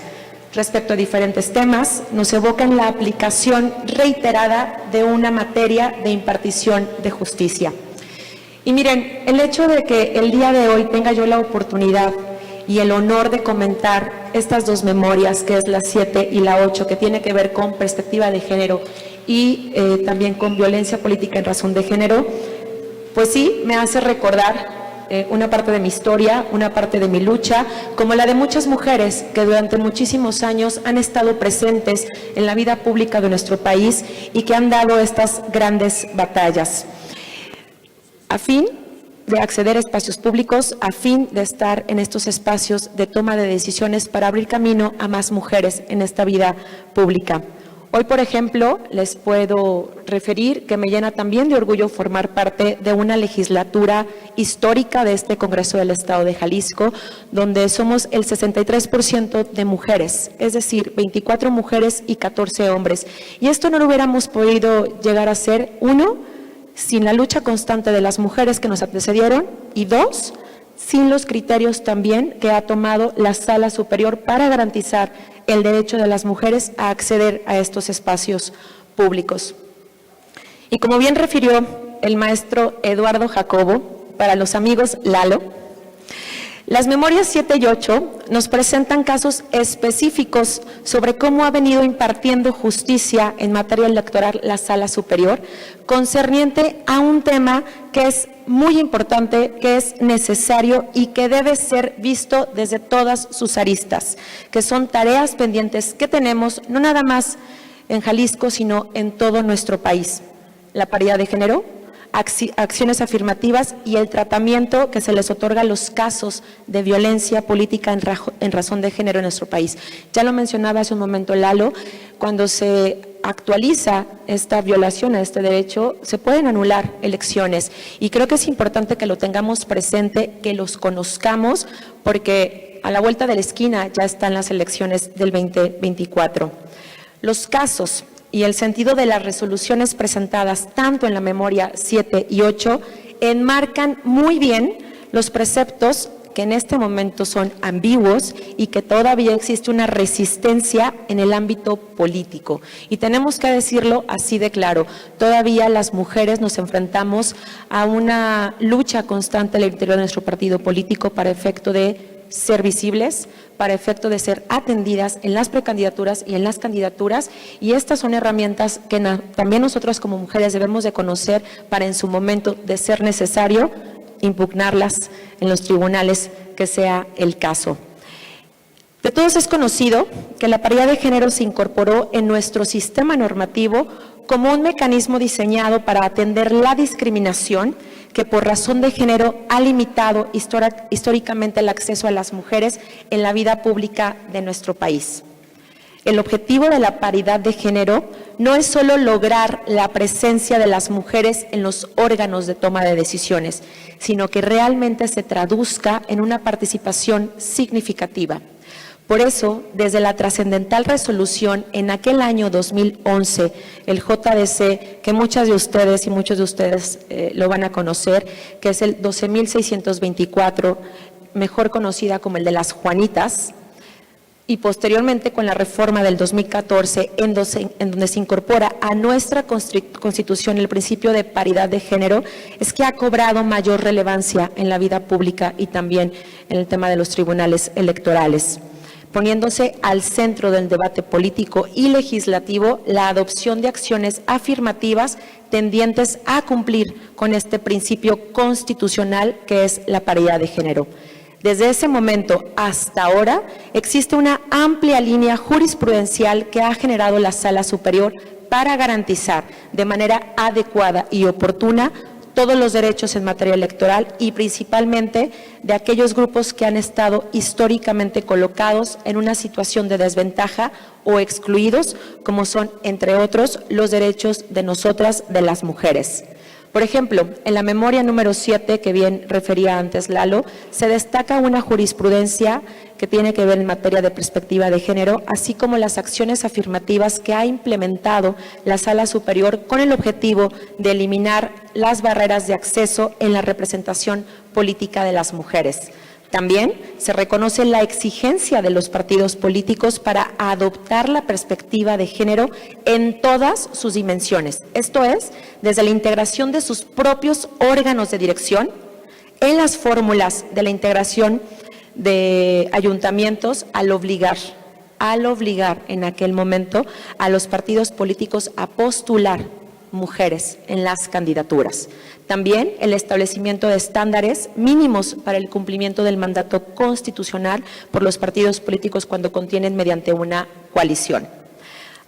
Respecto a diferentes temas, nos evocan la aplicación reiterada de una materia de impartición de justicia. Y miren, el hecho de que el día de hoy tenga yo la oportunidad y el honor de comentar estas dos memorias, que es la 7 y la 8, que tiene que ver con perspectiva de género y también con violencia política en razón de género, pues sí, me hace recordar una parte de mi historia, una parte de mi lucha, como la de muchas mujeres que durante muchísimos años han estado presentes en la vida pública de nuestro país y que han dado estas grandes batallas. A fin de acceder a espacios públicos, a fin de estar en estos espacios de toma de decisiones para abrir camino a más mujeres en esta vida pública. Hoy, por ejemplo, les puedo referir que me llena también de orgullo formar parte de una legislatura histórica de este Congreso del Estado de Jalisco, donde somos el 63% de mujeres, es decir, 24 mujeres y 14 hombres. Y esto no lo hubiéramos podido llegar a ser, uno, sin la lucha constante de las mujeres que nos antecedieron, y dos, sin los criterios también que ha tomado la Sala Superior para garantizar el derecho de las mujeres a acceder a estos espacios públicos. Y como bien refirió el maestro Eduardo Jacobo, para los amigos Lalo, las memorias 7 y 8 nos presentan casos específicos sobre cómo ha venido impartiendo justicia en materia electoral la Sala Superior, concerniente a un tema que es muy importante, que es necesario y que debe ser visto desde todas sus aristas, que son tareas pendientes que tenemos no nada más en Jalisco, sino en todo nuestro país. La paridad de género, acciones afirmativas y el tratamiento que se les otorga a los casos de violencia política en razón de género en nuestro país. Ya lo mencionaba hace un momento Lalo, cuando se actualiza esta violación a este derecho, se pueden anular elecciones y creo que es importante que lo tengamos presente, que los conozcamos, porque a la vuelta de la esquina ya están las elecciones del 2024. Los casos y el sentido de las resoluciones presentadas tanto en la memoria 7 y 8 enmarcan muy bien los preceptos que en este momento son ambiguos y que todavía existe una resistencia en el ámbito político. Y tenemos que decirlo así de claro, todavía las mujeres nos enfrentamos a una lucha constante al interior de nuestro partido político para efecto de ser visibles, para efecto de ser atendidas en las precandidaturas y en las candidaturas, y estas son herramientas que también nosotras como mujeres debemos de conocer para en su momento de ser necesario impugnarlas en los tribunales que sea el caso. De todos es conocido que la paridad de género se incorporó en nuestro sistema normativo como un mecanismo diseñado para atender la discriminación que por razón de género ha limitado históricamente el acceso a las mujeres en la vida pública de nuestro país. El objetivo de la paridad de género no es solo lograr la presencia de las mujeres en los órganos de toma de decisiones, sino que realmente se traduzca en una participación significativa. Por eso, desde la trascendental resolución en aquel año 2011, el JDC, que muchas de ustedes y muchos de ustedes lo van a conocer, que es el 12.624, mejor conocida como el de las Juanitas, y posteriormente con la reforma del 2014, en donde se incorpora a nuestra Constitución el principio de paridad de género, es que ha cobrado mayor relevancia en la vida pública y también en el tema de los tribunales electorales, poniéndose al centro del debate político y legislativo la adopción de acciones afirmativas tendientes a cumplir con este principio constitucional que es la paridad de género. Desde ese momento hasta ahora existe una amplia línea jurisprudencial que ha generado la Sala Superior para garantizar de manera adecuada y oportuna todos los derechos en materia electoral y principalmente de aquellos grupos que han estado históricamente colocados en una situación de desventaja o excluidos, como son, entre otros, los derechos de nosotras, de las mujeres. Por ejemplo, en la memoria número 7, que bien refería antes Lalo, se destaca una jurisprudencia que tiene que ver en materia de perspectiva de género, así como las acciones afirmativas que ha implementado la Sala Superior con el objetivo de eliminar las barreras de acceso en la representación política de las mujeres. También se reconoce la exigencia de los partidos políticos para adoptar la perspectiva de género en todas sus dimensiones, esto es, desde la integración de sus propios órganos de dirección, en las fórmulas de la integración de ayuntamientos, al obligar en aquel momento a los partidos políticos a postular mujeres en las candidaturas. También el establecimiento de estándares mínimos para el cumplimiento del mandato constitucional por los partidos políticos cuando contienen mediante una coalición.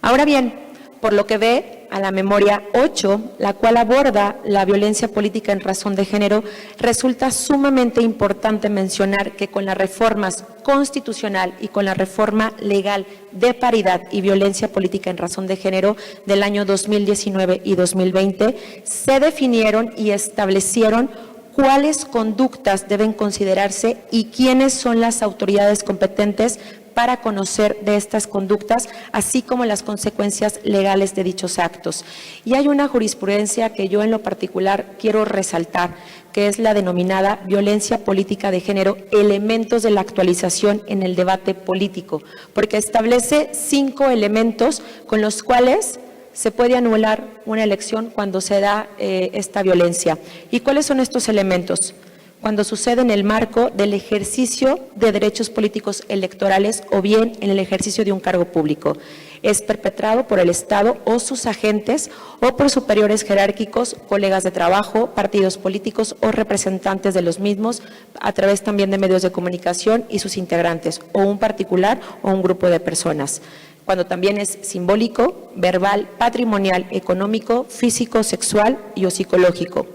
Ahora bien, por lo que ve a la memoria 8, la cual aborda la violencia política en razón de género, resulta sumamente importante mencionar que con las reformas constitucional y con la reforma legal de paridad y violencia política en razón de género del año 2019 y 2020, se definieron y establecieron cuáles conductas deben considerarse y quiénes son las autoridades competentes para conocer de estas conductas, así como las consecuencias legales de dichos actos. Y hay una jurisprudencia que yo en lo particular quiero resaltar, que es la denominada violencia política de género, elementos de la actualización en el debate político, porque establece 5 elementos con los cuales se puede anular una elección cuando se da esta violencia. ¿Y cuáles son estos elementos? Cuando sucede en el marco del ejercicio de derechos políticos electorales o bien en el ejercicio de un cargo público. Es perpetrado por el Estado o sus agentes o por superiores jerárquicos, colegas de trabajo, partidos políticos o representantes de los mismos, a través también de medios de comunicación y sus integrantes, o un particular o un grupo de personas. Cuando también es simbólico, verbal, patrimonial, económico, físico, sexual y o psicológico.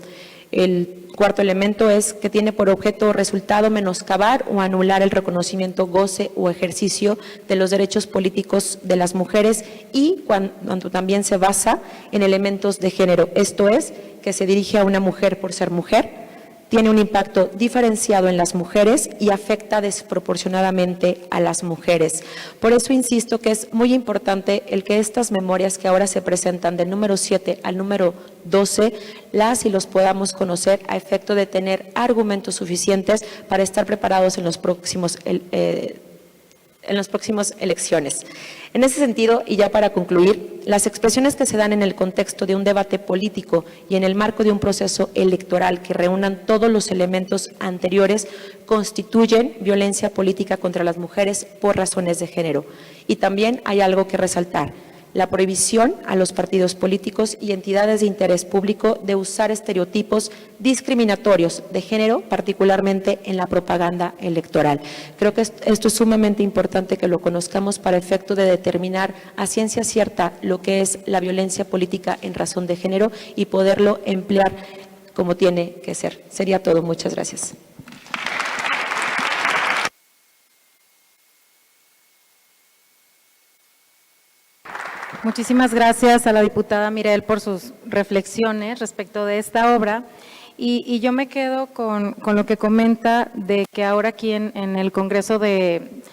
El cuarto elemento es que tiene por objeto o resultado menoscabar o anular el reconocimiento, goce o ejercicio de los derechos políticos de las mujeres y cuando también se basa en elementos de género, esto es, que se dirige a una mujer por ser mujer, tiene un impacto diferenciado en las mujeres y afecta desproporcionadamente a las mujeres. Por eso insisto que es muy importante el que estas memorias que ahora se presentan del número 7 al número 12, las y los podamos conocer a efecto de tener argumentos suficientes para estar preparados en los próximos elecciones. En ese sentido, y ya para concluir, las expresiones que se dan en el contexto de un debate político y en el marco de un proceso electoral que reúnan todos los elementos anteriores constituyen violencia política contra las mujeres por razones de género. Y también hay algo que resaltar, la prohibición a los partidos políticos y entidades de interés público de usar estereotipos discriminatorios de género, particularmente en la propaganda electoral. Creo que esto es sumamente importante que lo conozcamos para efecto de determinar a ciencia cierta lo que es la violencia política en razón de género y poderlo emplear como tiene que ser. Sería todo. Muchas gracias. Muchísimas gracias a la diputada Mireille por sus reflexiones respecto de esta obra. Y yo me quedo con lo que comenta de que ahora aquí en el Congreso de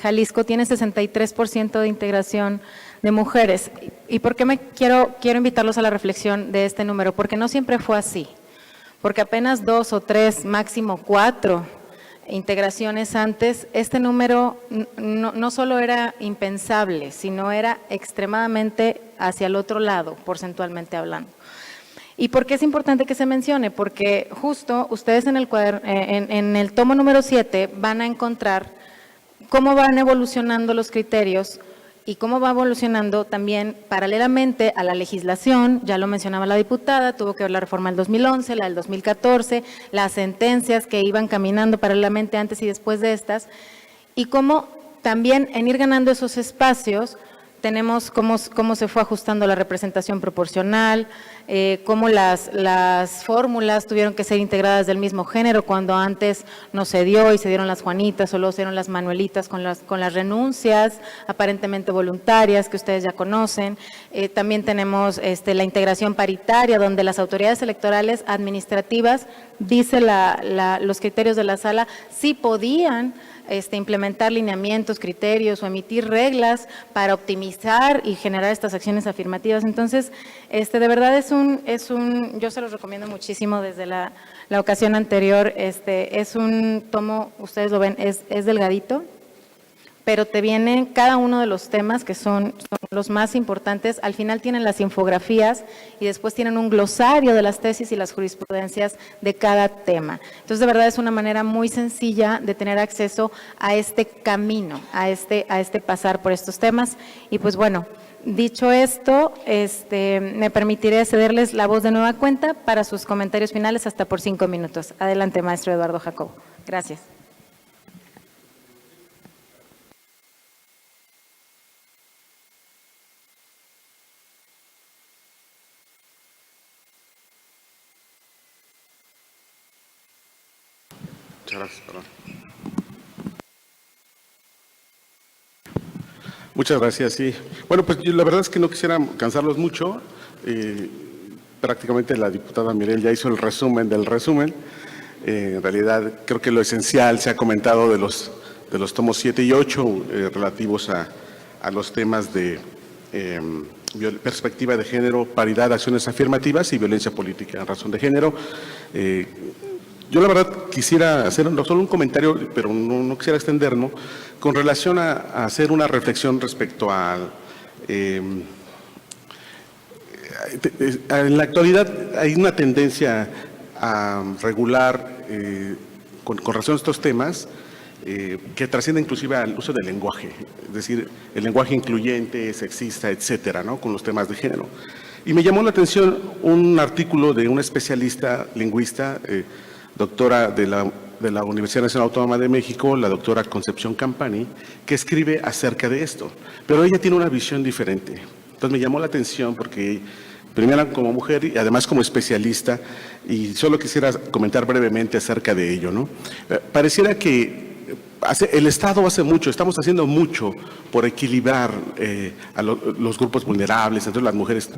Jalisco tiene 63% de integración de mujeres. ¿Y por qué quiero invitarlos a la reflexión de este número? Porque no siempre fue así. Porque apenas 2 o 3, máximo 4 integraciones antes, este número no solo era impensable, sino era extremadamente hacia el otro lado, porcentualmente hablando. ¿Y por qué es importante que se mencione? Porque justo ustedes en el tomo número 7 van a encontrar cómo van evolucionando los criterios y cómo va evolucionando también paralelamente a la legislación. Ya lo mencionaba la diputada, tuvo que ver la reforma del 2011, la del 2014, las sentencias que iban caminando paralelamente antes y después de estas, y cómo también en ir ganando esos espacios tenemos cómo se fue ajustando la representación proporcional, cómo las fórmulas tuvieron que ser integradas del mismo género cuando antes no se dio y se dieron las Juanitas, solo se dieron las Manuelitas con las renuncias aparentemente voluntarias que ustedes ya conocen. También tenemos la integración paritaria, donde las autoridades electorales administrativas, dice los criterios de la sala, sí podían implementar lineamientos, criterios o emitir reglas para optimizar y generar estas acciones afirmativas. Entonces, de verdad es un, yo se los recomiendo muchísimo desde la ocasión anterior, es un tomo, ustedes lo ven, es delgadito, pero te vienen cada uno de los temas que son los más importantes. Al final tienen las infografías y después tienen un glosario de las tesis y las jurisprudencias de cada tema. Entonces, de verdad es una manera muy sencilla de tener acceso a este camino, a este pasar por estos temas. Y pues bueno, dicho esto, me permitiré cederles la voz de nueva cuenta para sus comentarios finales hasta por 5 minutos. Adelante, maestro Eduardo Jacobo. Gracias. Muchas gracias, sí. Bueno, pues yo la verdad es que no quisiera cansarlos mucho. Prácticamente la diputada Mireille ya hizo el resumen del resumen. En realidad creo que lo esencial se ha comentado de los tomos 7 y 8 relativos a los temas de perspectiva de género, paridad, acciones afirmativas y violencia política en razón de género. Yo la verdad quisiera hacer solo un comentario, pero no quisiera extendernos, con relación a hacer una reflexión respecto al… en la actualidad hay una tendencia a regular con relación a estos temas que trasciende inclusive al uso del lenguaje, es decir, el lenguaje incluyente, sexista, etcétera, ¿no?, con los temas de género. Y me llamó la atención un artículo de una especialista lingüista, doctora de la Universidad Nacional Autónoma de México, la doctora Concepción Campani, que escribe acerca de esto. Pero ella tiene una visión diferente. Entonces me llamó la atención porque, primero como mujer y además como especialista, y solo quisiera comentar brevemente acerca de ello, ¿no? Pareciera que el Estado hace mucho, estamos haciendo mucho por equilibrar a los grupos vulnerables, entre las mujeres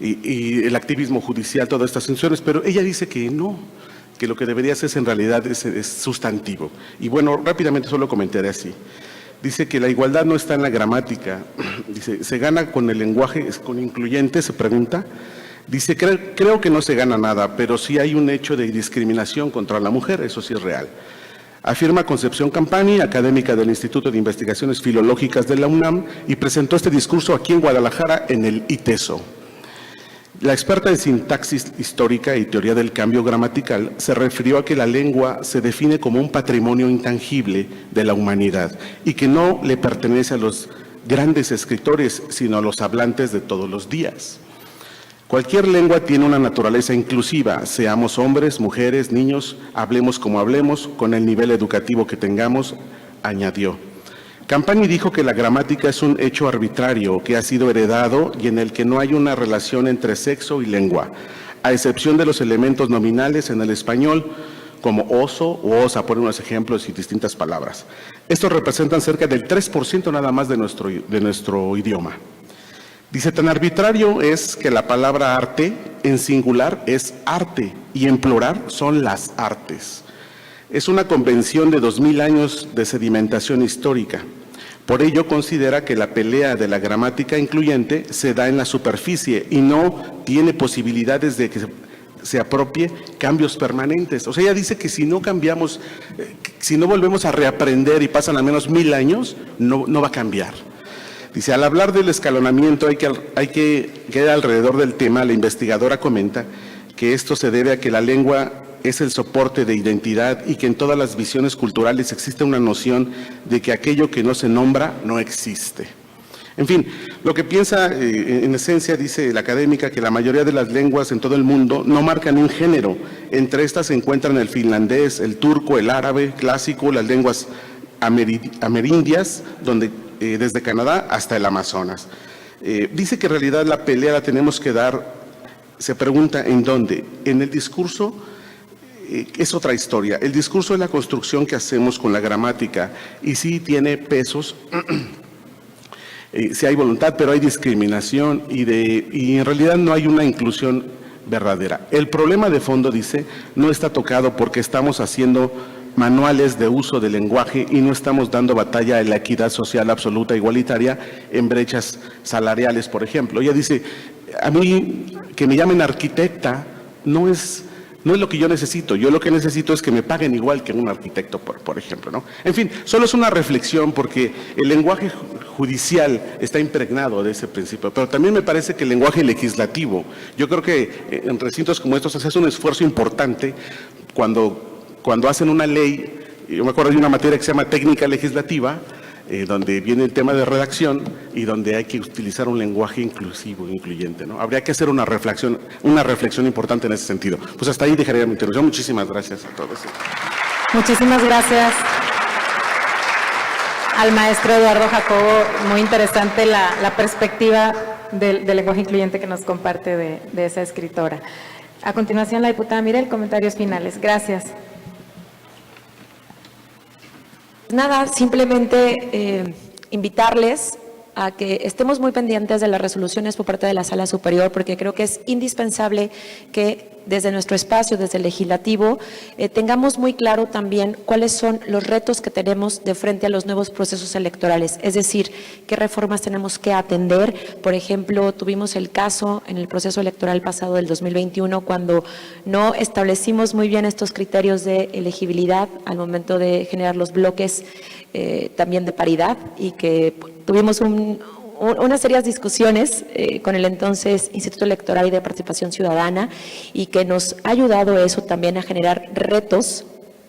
y el activismo judicial, todas estas funciones, pero ella dice que no, que lo que debería hacerse en realidad es sustantivo. Y bueno, rápidamente solo comentaré así. Dice que la igualdad no está en la gramática. Dice, ¿se gana con el lenguaje, con incluyente? Se pregunta. Dice, creo que no se gana nada, pero sí hay un hecho de discriminación contra la mujer, eso sí es real. Afirma Concepción Campani, académica del Instituto de Investigaciones Filológicas de la UNAM, y presentó este discurso aquí en Guadalajara en el ITESO. La experta en sintaxis histórica y teoría del cambio gramatical se refirió a que la lengua se define como un patrimonio intangible de la humanidad y que no le pertenece a los grandes escritores, sino a los hablantes de todos los días. Cualquier lengua tiene una naturaleza inclusiva, seamos hombres, mujeres, niños, hablemos como hablemos, con el nivel educativo que tengamos, añadió. Campani dijo que la gramática es un hecho arbitrario que ha sido heredado y en el que no hay una relación entre sexo y lengua, a excepción de los elementos nominales en el español, como oso o osa, por unos ejemplos y distintas palabras. Estos representan cerca del 3% nada más de nuestro idioma. Dice, tan arbitrario es que la palabra arte en singular es arte y en plural son las artes. Es una convención de 2000 años de sedimentación histórica. Por ello considera que la pelea de la gramática incluyente se da en la superficie y no tiene posibilidades de que se apropie cambios permanentes. O sea, ella dice que si no cambiamos, si no volvemos a reaprender y pasan al menos 1000 años, no va a cambiar. Dice, al hablar del escalonamiento hay que quedar alrededor del tema. La investigadora comenta que esto se debe a que la lengua es el soporte de identidad y que en todas las visiones culturales existe una noción de que aquello que no se nombra no existe. En fin, lo que piensa en esencia, dice la académica, que la mayoría de las lenguas en todo el mundo no marcan un género. Entre estas se encuentran el finlandés, el turco, el árabe clásico, las lenguas amerindias, desde Canadá hasta el Amazonas. Dice que en realidad la pelea la tenemos que dar, se pregunta ¿en dónde? En el discurso. Es otra historia. El discurso es la construcción que hacemos con la gramática y sí tiene pesos, sí hay voluntad, pero hay discriminación y en realidad no hay una inclusión verdadera. El problema de fondo, dice, no está tocado porque estamos haciendo manuales de uso del lenguaje y no estamos dando batalla a la equidad social absoluta igualitaria en brechas salariales, por ejemplo. Ella dice, a mí que me llamen arquitecta no es lo que yo necesito. Yo lo que necesito es que me paguen igual que un arquitecto, por ejemplo, ¿no? En fin, solo es una reflexión porque el lenguaje judicial está impregnado de ese principio, pero también me parece que el lenguaje legislativo, yo creo que en recintos como estos se hace un esfuerzo importante cuando hacen una ley. Yo me acuerdo de una materia que se llama técnica legislativa, donde viene el tema de redacción y donde hay que utilizar un lenguaje inclusivo, incluyente, ¿no? Habría que hacer una reflexión importante en ese sentido. Pues hasta ahí dejaría mi intervención. Muchísimas gracias a todos. Muchísimas gracias al maestro Eduardo Jacobo. Muy interesante la perspectiva del lenguaje incluyente que nos comparte de esa escritora. A continuación, la diputada Mirel, comentarios finales. Gracias. Nada, simplemente invitarles a que estemos muy pendientes de las resoluciones por parte de la Sala Superior, porque creo que es indispensable que desde nuestro espacio, desde el legislativo, tengamos muy claro también cuáles son los retos que tenemos de frente a los nuevos procesos electorales, es decir, qué reformas tenemos que atender. Por ejemplo, tuvimos el caso en el proceso electoral pasado del 2021, cuando no establecimos muy bien estos criterios de elegibilidad al momento de generar los bloques también de paridad, y que tuvimos unas serias discusiones con el entonces Instituto Electoral y de Participación Ciudadana, y que nos ha ayudado eso también a generar retos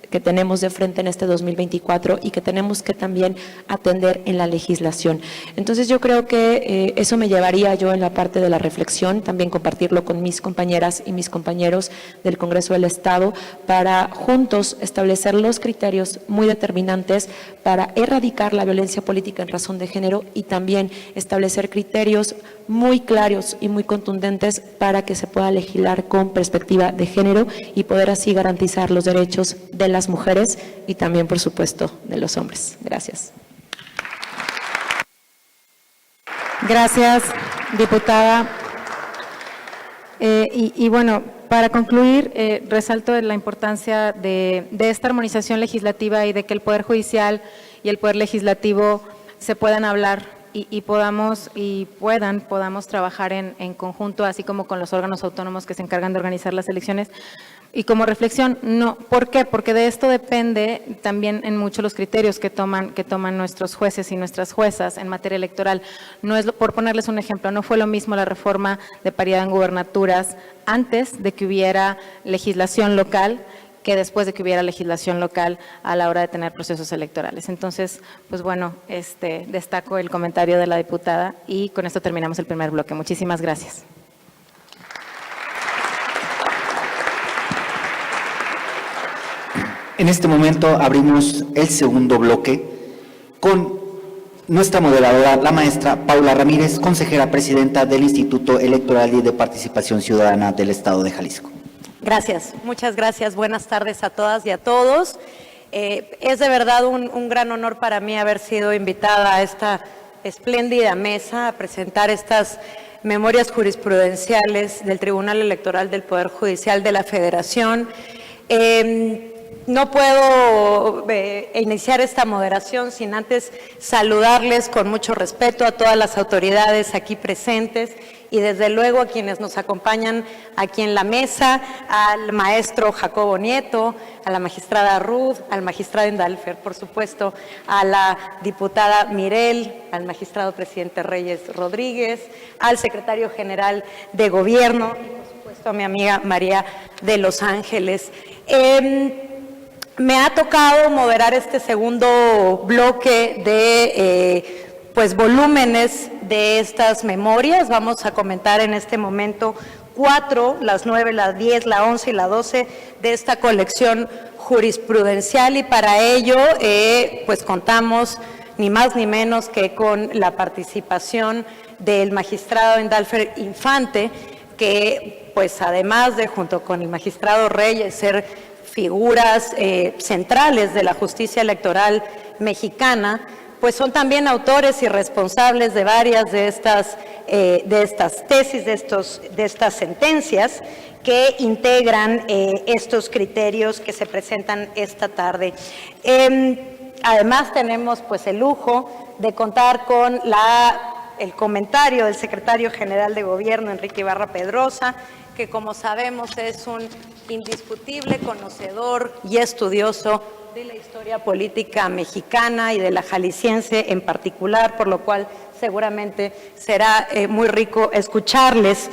que tenemos de frente en este 2024 y que tenemos que también atender en la legislación. Entonces yo creo que eso me llevaría yo en la parte de la reflexión, también compartirlo con mis compañeras y mis compañeros del Congreso del Estado, para juntos establecer los criterios muy determinantes para erradicar la violencia política en razón de género, y también establecer criterios muy claros y muy contundentes para que se pueda legislar con perspectiva de género y poder así garantizar los derechos de las mujeres y también, por supuesto, de los hombres. Gracias. Gracias, diputada. Y bueno, para concluir, resalto la importancia de esta armonización legislativa y de que el Poder Judicial y el Poder Legislativo se puedan hablar y podamos trabajar en conjunto, así como con los órganos autónomos que se encargan de organizar las elecciones. Y como reflexión, no, ¿por qué? Porque de esto depende también en mucho los criterios que toman nuestros jueces y nuestras juezas en materia electoral. No es, por ponerles un ejemplo, no fue lo mismo la reforma de paridad en gubernaturas antes de que hubiera legislación local que después de que hubiera legislación local a la hora de tener procesos electorales. Entonces, pues bueno, destaco el comentario de la diputada y con esto terminamos el primer bloque. Muchísimas gracias. En este momento abrimos el segundo bloque con nuestra moderadora, la maestra Paula Ramírez, consejera presidenta del Instituto Electoral y de Participación Ciudadana del Estado de Jalisco. Gracias, muchas gracias. Buenas tardes a todas y a todos. Es de verdad un gran honor para mí haber sido invitada a esta espléndida mesa a presentar estas memorias jurisprudenciales del Tribunal Electoral del Poder Judicial de la Federación. No puedo iniciar esta moderación sin antes saludarles con mucho respeto a todas las autoridades aquí presentes y desde luego a quienes nos acompañan aquí en la mesa, al maestro Jacobo Nieto, a la magistrada Ruth, al magistrado Indalfer, por supuesto, a la diputada Mirel, al magistrado presidente Reyes Rodríguez, al secretario general de Gobierno y por supuesto a mi amiga María de Los Ángeles. Me ha tocado moderar este segundo bloque de volúmenes de estas memorias. Vamos a comentar en este momento 4, las 9, la 10, la 11 y la 12 de esta colección jurisprudencial y para ello pues contamos ni más ni menos que con la participación del magistrado Indalfer Infante, que pues además de junto con el magistrado Reyes ser figuras centrales de la justicia electoral mexicana, pues son también autores y responsables de varias de estas tesis, de estas sentencias que integran estos criterios que se presentan esta tarde. Además tenemos pues el lujo de contar con el comentario del secretario general de Gobierno, Enrique Ibarra Pedrosa, que como sabemos es un indiscutible conocedor y estudioso de la historia política mexicana y de la jalisciense en particular, por lo cual seguramente será muy rico escucharles.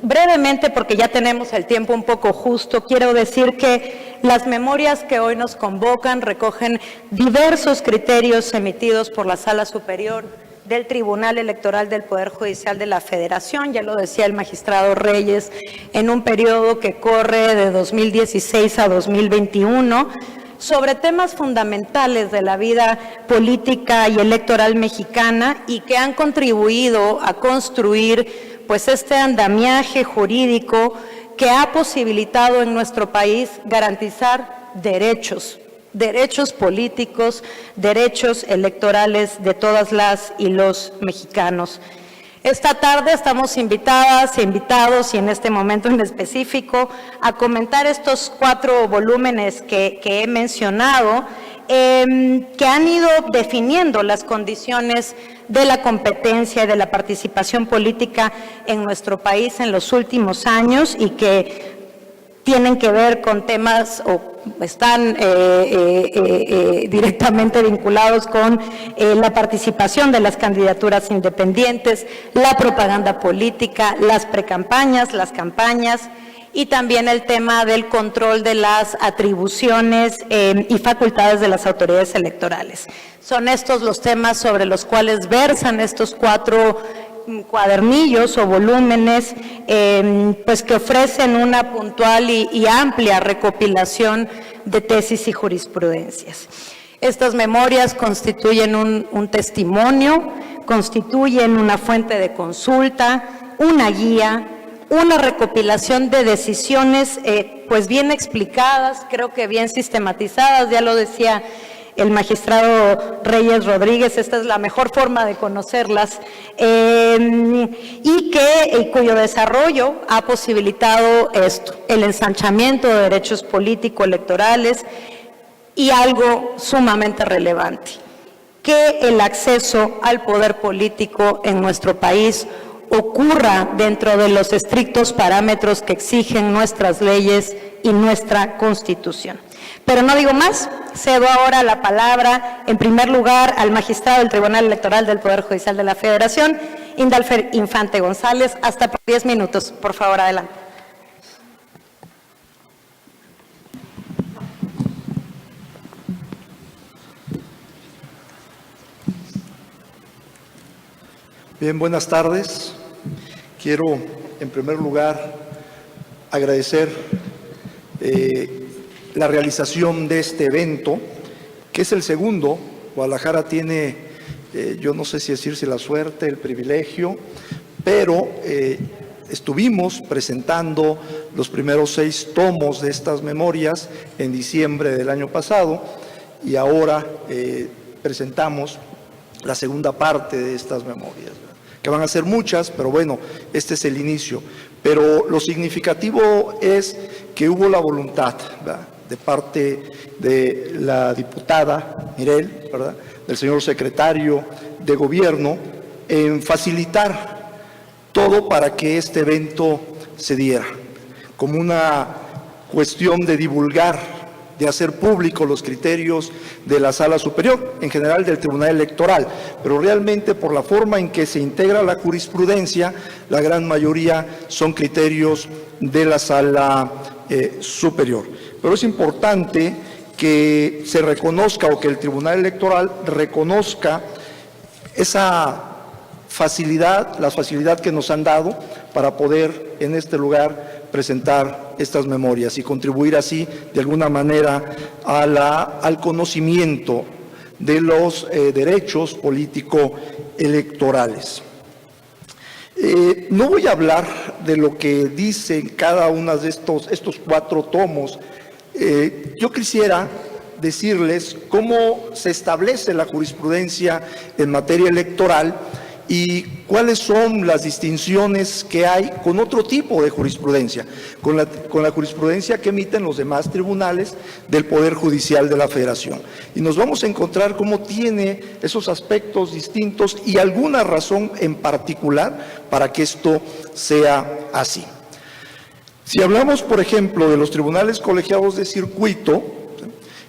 Brevemente, porque ya tenemos el tiempo un poco justo, quiero decir que las memorias que hoy nos convocan recogen diversos criterios emitidos por la Sala Superior del Tribunal Electoral del Poder Judicial de la Federación, ya lo decía el magistrado Reyes, en un periodo que corre de 2016 a 2021, sobre temas fundamentales de la vida política y electoral mexicana y que han contribuido a construir pues este andamiaje jurídico que ha posibilitado en nuestro país garantizar derechos políticos, derechos electorales de todas las y los mexicanos. Esta tarde estamos invitadas e invitados, y en este momento en específico, a comentar estos 4 volúmenes que he mencionado, que han ido definiendo las condiciones de la competencia y de la participación política en nuestro país en los últimos años y que tienen que ver con temas o están directamente vinculados con la participación de las candidaturas independientes, la propaganda política, las precampañas, las campañas y también el tema del control de las atribuciones y facultades de las autoridades electorales. Son estos los temas sobre los cuales versan estos 4 cuadernillos o volúmenes pues que ofrecen una puntual y amplia recopilación de tesis y jurisprudencias. Estas memorias constituyen un testimonio, constituyen una fuente de consulta, una guía, una recopilación de decisiones pues bien explicadas, creo que bien sistematizadas, ya lo decía el magistrado Reyes Rodríguez, esta es la mejor forma de conocerlas, y cuyo desarrollo ha posibilitado esto, el ensanchamiento de derechos político-electorales y algo sumamente relevante, que el acceso al poder político en nuestro país ocurra dentro de los estrictos parámetros que exigen nuestras leyes y nuestra Constitución. Pero no digo más, cedo ahora la palabra, en primer lugar, al magistrado del Tribunal Electoral del Poder Judicial de la Federación, Indalfer Infante González, hasta por 10 minutos. Por favor, adelante. Bien, buenas tardes. Quiero, en primer lugar, agradecer la realización de este evento, que es el segundo. Guadalajara tiene, yo no sé si decirse la suerte, el privilegio, pero estuvimos presentando los primeros 6 tomos de estas memorias en diciembre del año pasado y ahora presentamos la segunda parte de estas memorias, que van a ser muchas, pero bueno, este es el inicio. Pero lo significativo es que hubo la voluntad, ¿verdad?, de parte de la diputada Mirel, ¿verdad?, del señor secretario de Gobierno, en facilitar todo para que este evento se diera, como una cuestión de divulgar, de hacer público los criterios de la Sala Superior, en general del Tribunal Electoral, pero realmente por la forma en que se integra la jurisprudencia, la gran mayoría son criterios de la Sala Superior. Pero es importante que se reconozca, o que el Tribunal Electoral reconozca esa facilidad, la facilidad que nos han dado para poder en este lugar presentar estas memorias y contribuir así de alguna manera al conocimiento de los derechos político-electorales. No voy a hablar de lo que dicen cada uno de estos 4 tomos. Yo quisiera decirles cómo se establece la jurisprudencia en materia electoral y cuáles son las distinciones que hay con otro tipo de jurisprudencia, con la jurisprudencia que emiten los demás tribunales del Poder Judicial de la Federación. Y nos vamos a encontrar cómo tiene esos aspectos distintos y alguna razón en particular para que esto sea así. Si hablamos, por ejemplo, de los tribunales colegiados de circuito,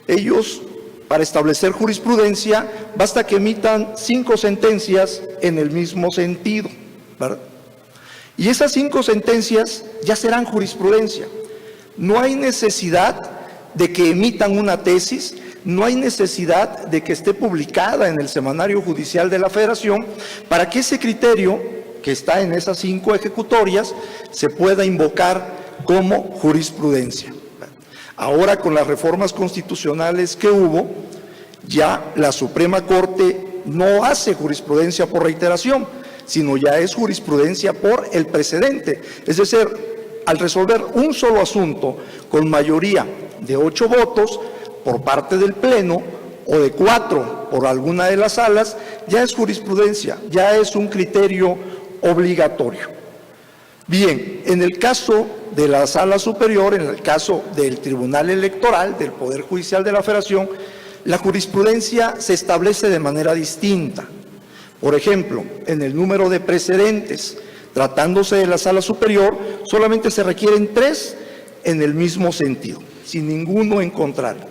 ellos, para establecer jurisprudencia, basta que emitan 5 sentencias en el mismo sentido, ¿verdad? Y esas 5 sentencias ya serán jurisprudencia. No hay necesidad de que emitan una tesis, no hay necesidad de que esté publicada en el Semanario Judicial de la Federación para que ese criterio que está en esas 5 ejecutorias se pueda invocar como jurisprudencia. Ahora, con las reformas constitucionales que hubo, ya la Suprema Corte no hace jurisprudencia por reiteración, sino ya es jurisprudencia por el precedente. Es decir, al resolver un solo asunto con mayoría de 8 votos por parte del Pleno o de 4 por alguna de las salas, ya es jurisprudencia, ya es un criterio obligatorio. Bien, en el caso de la Sala Superior, en el caso del Tribunal Electoral, del Poder Judicial de la Federación, la jurisprudencia se establece de manera distinta. Por ejemplo, en el número de precedentes, tratándose de la Sala Superior, solamente se requieren 3 en el mismo sentido, sin ninguno en contrario.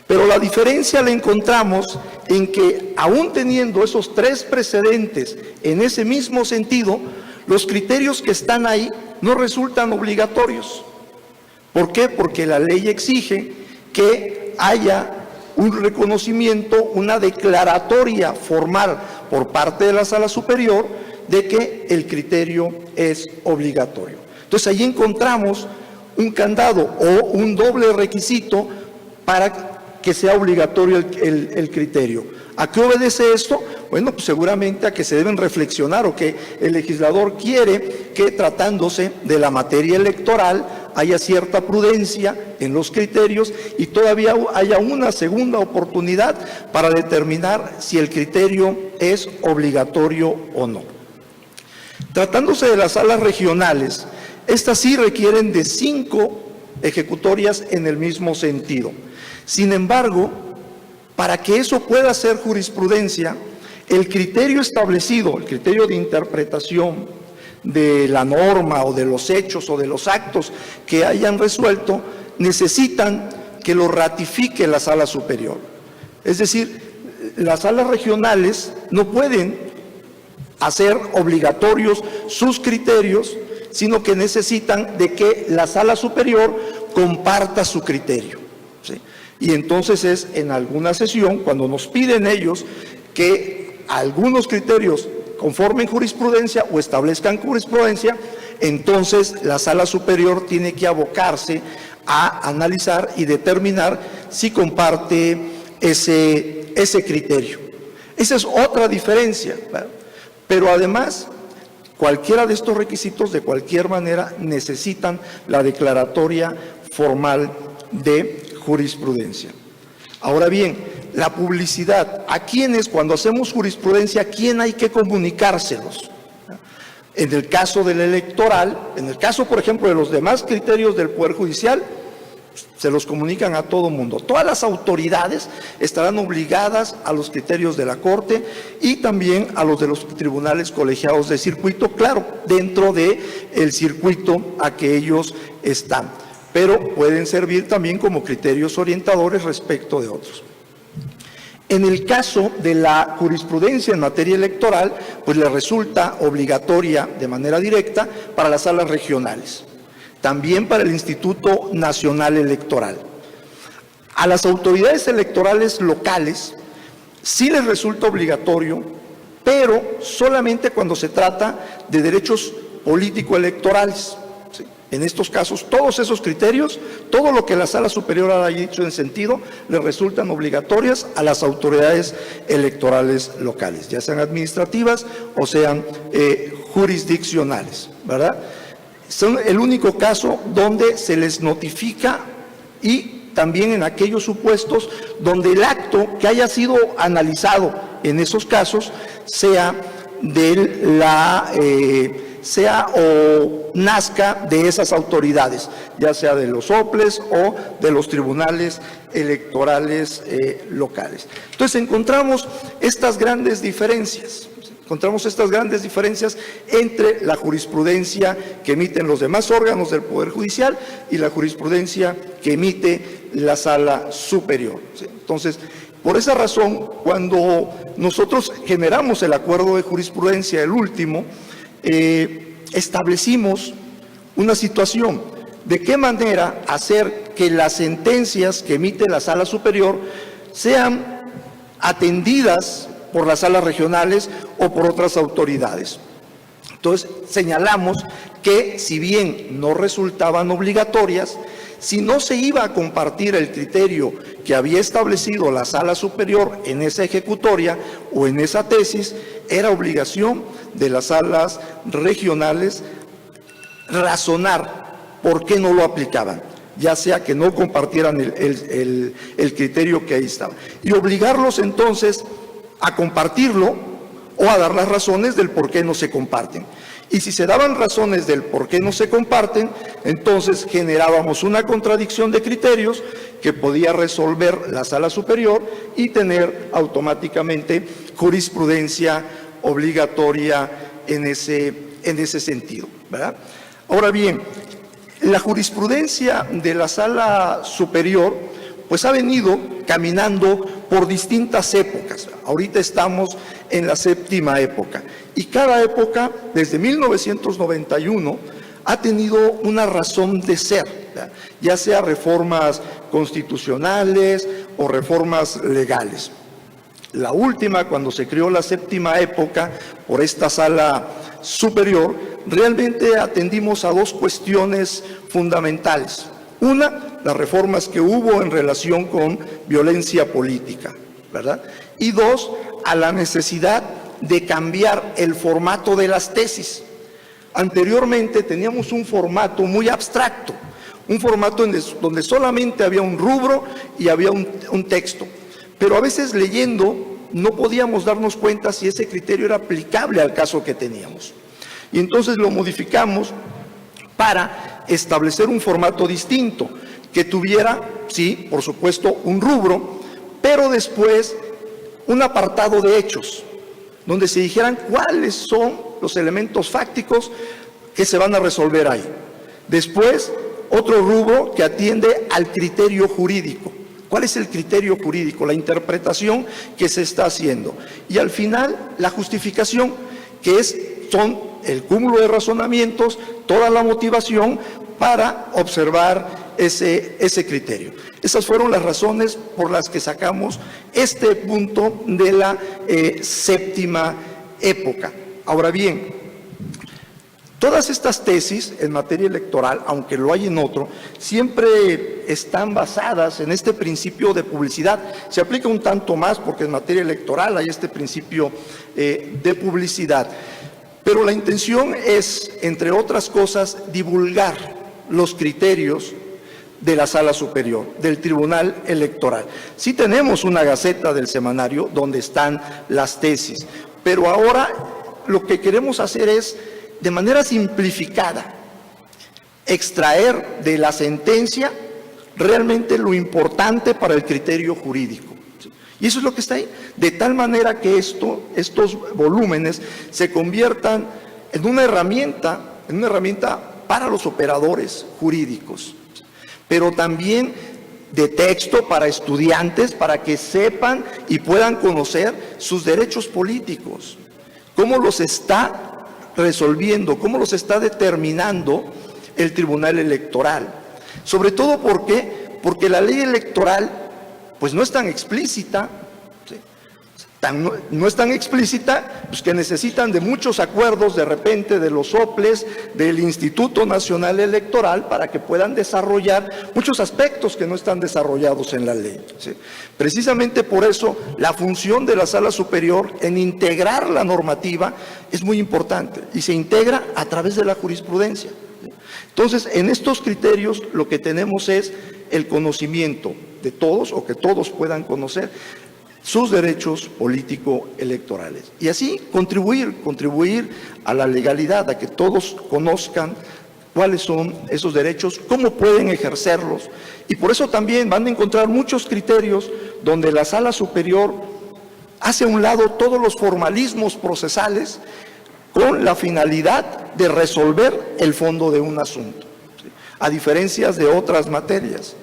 Pero la diferencia la encontramos en que, aún teniendo esos 3 precedentes en ese mismo sentido, los criterios que están ahí no resultan obligatorios. ¿Por qué? Porque la ley exige que haya un reconocimiento, una declaratoria formal por parte de la Sala Superior de que el criterio es obligatorio. Entonces, ahí encontramos un candado o un doble requisito para que sea obligatorio el criterio. ¿A qué obedece esto? Bueno, pues seguramente a que se deben reflexionar o que el legislador quiere que, tratándose de la materia electoral, haya cierta prudencia en los criterios y todavía haya una segunda oportunidad para determinar si el criterio es obligatorio o no. Tratándose de las salas regionales, estas sí requieren de 5 ejecutorias en el mismo sentido. Sin embargo, para que eso pueda ser jurisprudencia, el criterio establecido, el criterio de interpretación de la norma o de los hechos o de los actos que hayan resuelto, necesitan que lo ratifique la Sala Superior. Es decir, las salas regionales no pueden hacer obligatorios sus criterios, sino que necesitan de que la Sala Superior comparta su criterio, ¿sí? Y entonces es en alguna sesión, cuando nos piden ellos que algunos criterios conformen jurisprudencia o establezcan jurisprudencia, entonces la Sala Superior tiene que abocarse a analizar y determinar si comparte ese criterio. Esa es otra diferencia, ¿verdad? Pero además, cualquiera de estos requisitos, de cualquier manera, necesitan la declaratoria formal de jurisprudencia. Ahora bien, la publicidad, ¿a quiénes, cuando hacemos jurisprudencia, a quién hay que comunicárselos? En el caso del electoral, en el caso, por ejemplo, de los demás criterios del Poder Judicial, se los comunican a todo mundo. Todas las autoridades estarán obligadas a los criterios de la Corte y también a los de los tribunales colegiados de circuito, claro, dentro del circuito a que ellos están, pero pueden servir también como criterios orientadores respecto de otros. En el caso de la jurisprudencia en materia electoral, pues le resulta obligatoria de manera directa para las salas regionales, también para el Instituto Nacional Electoral. A las autoridades electorales locales sí les resulta obligatorio, pero solamente cuando se trata de derechos político-electorales. ¿Sí? En estos casos, todos esos criterios, todo lo que la Sala Superior haya dicho en sentido, les resultan obligatorias a las autoridades electorales locales, ya sean administrativas o sean jurisdiccionales, ¿verdad? Son el único caso donde se les notifica y también en aquellos supuestos donde el acto que haya sido analizado en esos casos sea o nazca de esas autoridades, ya sea de los OPLES o de los tribunales electorales locales. Entonces encontramos estas grandes diferencias. Entre la jurisprudencia que emiten los demás órganos del Poder Judicial y la jurisprudencia que emite la Sala Superior. Entonces, por esa razón, cuando nosotros generamos el acuerdo de jurisprudencia, el último, establecimos una situación. ¿De qué manera hacer que las sentencias que emite la Sala Superior sean atendidas por las salas regionales o por otras autoridades? Entonces, señalamos que si bien no resultaban obligatorias, si no se iba a compartir el criterio que había establecido la Sala Superior en esa ejecutoria o en esa tesis, era obligación de las salas regionales razonar por qué no lo aplicaban, ya sea que no compartieran el criterio que ahí estaba, y obligarlos entonces a compartirlo o a dar las razones del por qué no se comparten. Y si se daban razones del por qué no se comparten, entonces generábamos una contradicción de criterios que podía resolver la Sala Superior y tener automáticamente jurisprudencia obligatoria en ese sentido, ¿verdad? Ahora bien, la jurisprudencia de la Sala Superior pues ha venido caminando por distintas épocas. Ahorita estamos en la séptima época y cada época, desde 1991, ha tenido una razón de ser, ¿verdad? Ya sea reformas constitucionales o reformas legales. La última, cuando se creó la séptima época por esta Sala Superior, realmente atendimos a dos cuestiones fundamentales. Una, las reformas que hubo en relación con violencia política, ¿verdad? Y dos, a la necesidad de cambiar el formato de las tesis. Anteriormente teníamos un formato muy abstracto, un formato donde solamente había un rubro y había un texto. Pero a veces leyendo no podíamos darnos cuenta si ese criterio era aplicable al caso que teníamos. Y entonces lo modificamos para establecer un formato distinto, que tuviera, sí, por supuesto, un rubro, pero después un apartado de hechos, donde se dijeran cuáles son los elementos fácticos que se van a resolver ahí. Después, otro rubro que atiende al criterio jurídico. ¿Cuál es el criterio jurídico? La interpretación que se está haciendo. Y al final, la justificación, que son el cúmulo de razonamientos, toda la motivación para observar ese criterio. Esas fueron las razones por las que sacamos este punto de la séptima época. Ahora bien, todas estas tesis en materia electoral, aunque lo hay en otro, siempre están basadas en este principio de publicidad. Se aplica un tanto más porque en materia electoral hay este principio de publicidad. Pero la intención es, entre otras cosas, divulgar los criterios de la Sala Superior, del Tribunal Electoral. Sí tenemos una gaceta del semanario donde están las tesis, pero ahora lo que queremos hacer es, de manera simplificada, extraer de la sentencia realmente lo importante para el criterio jurídico. Y eso es lo que está ahí, de tal manera que estos volúmenes se conviertan en una herramienta para los operadores jurídicos, pero también de texto para estudiantes, para que sepan y puedan conocer sus derechos políticos, cómo los está resolviendo, cómo los está determinando el Tribunal Electoral. Sobre todo porque la ley electoral pues no es tan explícita, ¿sí? No es tan explícita, pues que necesitan de muchos acuerdos de repente de los soples, del Instituto Nacional Electoral, para que puedan desarrollar muchos aspectos que no están desarrollados en la ley, ¿sí? Precisamente por eso la función de la Sala Superior en integrar la normativa es muy importante y se integra a través de la jurisprudencia, ¿sí? Entonces, en estos criterios lo que tenemos es el conocimiento de todos, o que todos puedan conocer sus derechos político-electorales. Y así contribuir a la legalidad, a que todos conozcan cuáles son esos derechos, cómo pueden ejercerlos. Y por eso también van a encontrar muchos criterios donde la Sala Superior hace a un lado todos los formalismos procesales con la finalidad de resolver el fondo de un asunto, ¿sí? A diferencia de otras materias.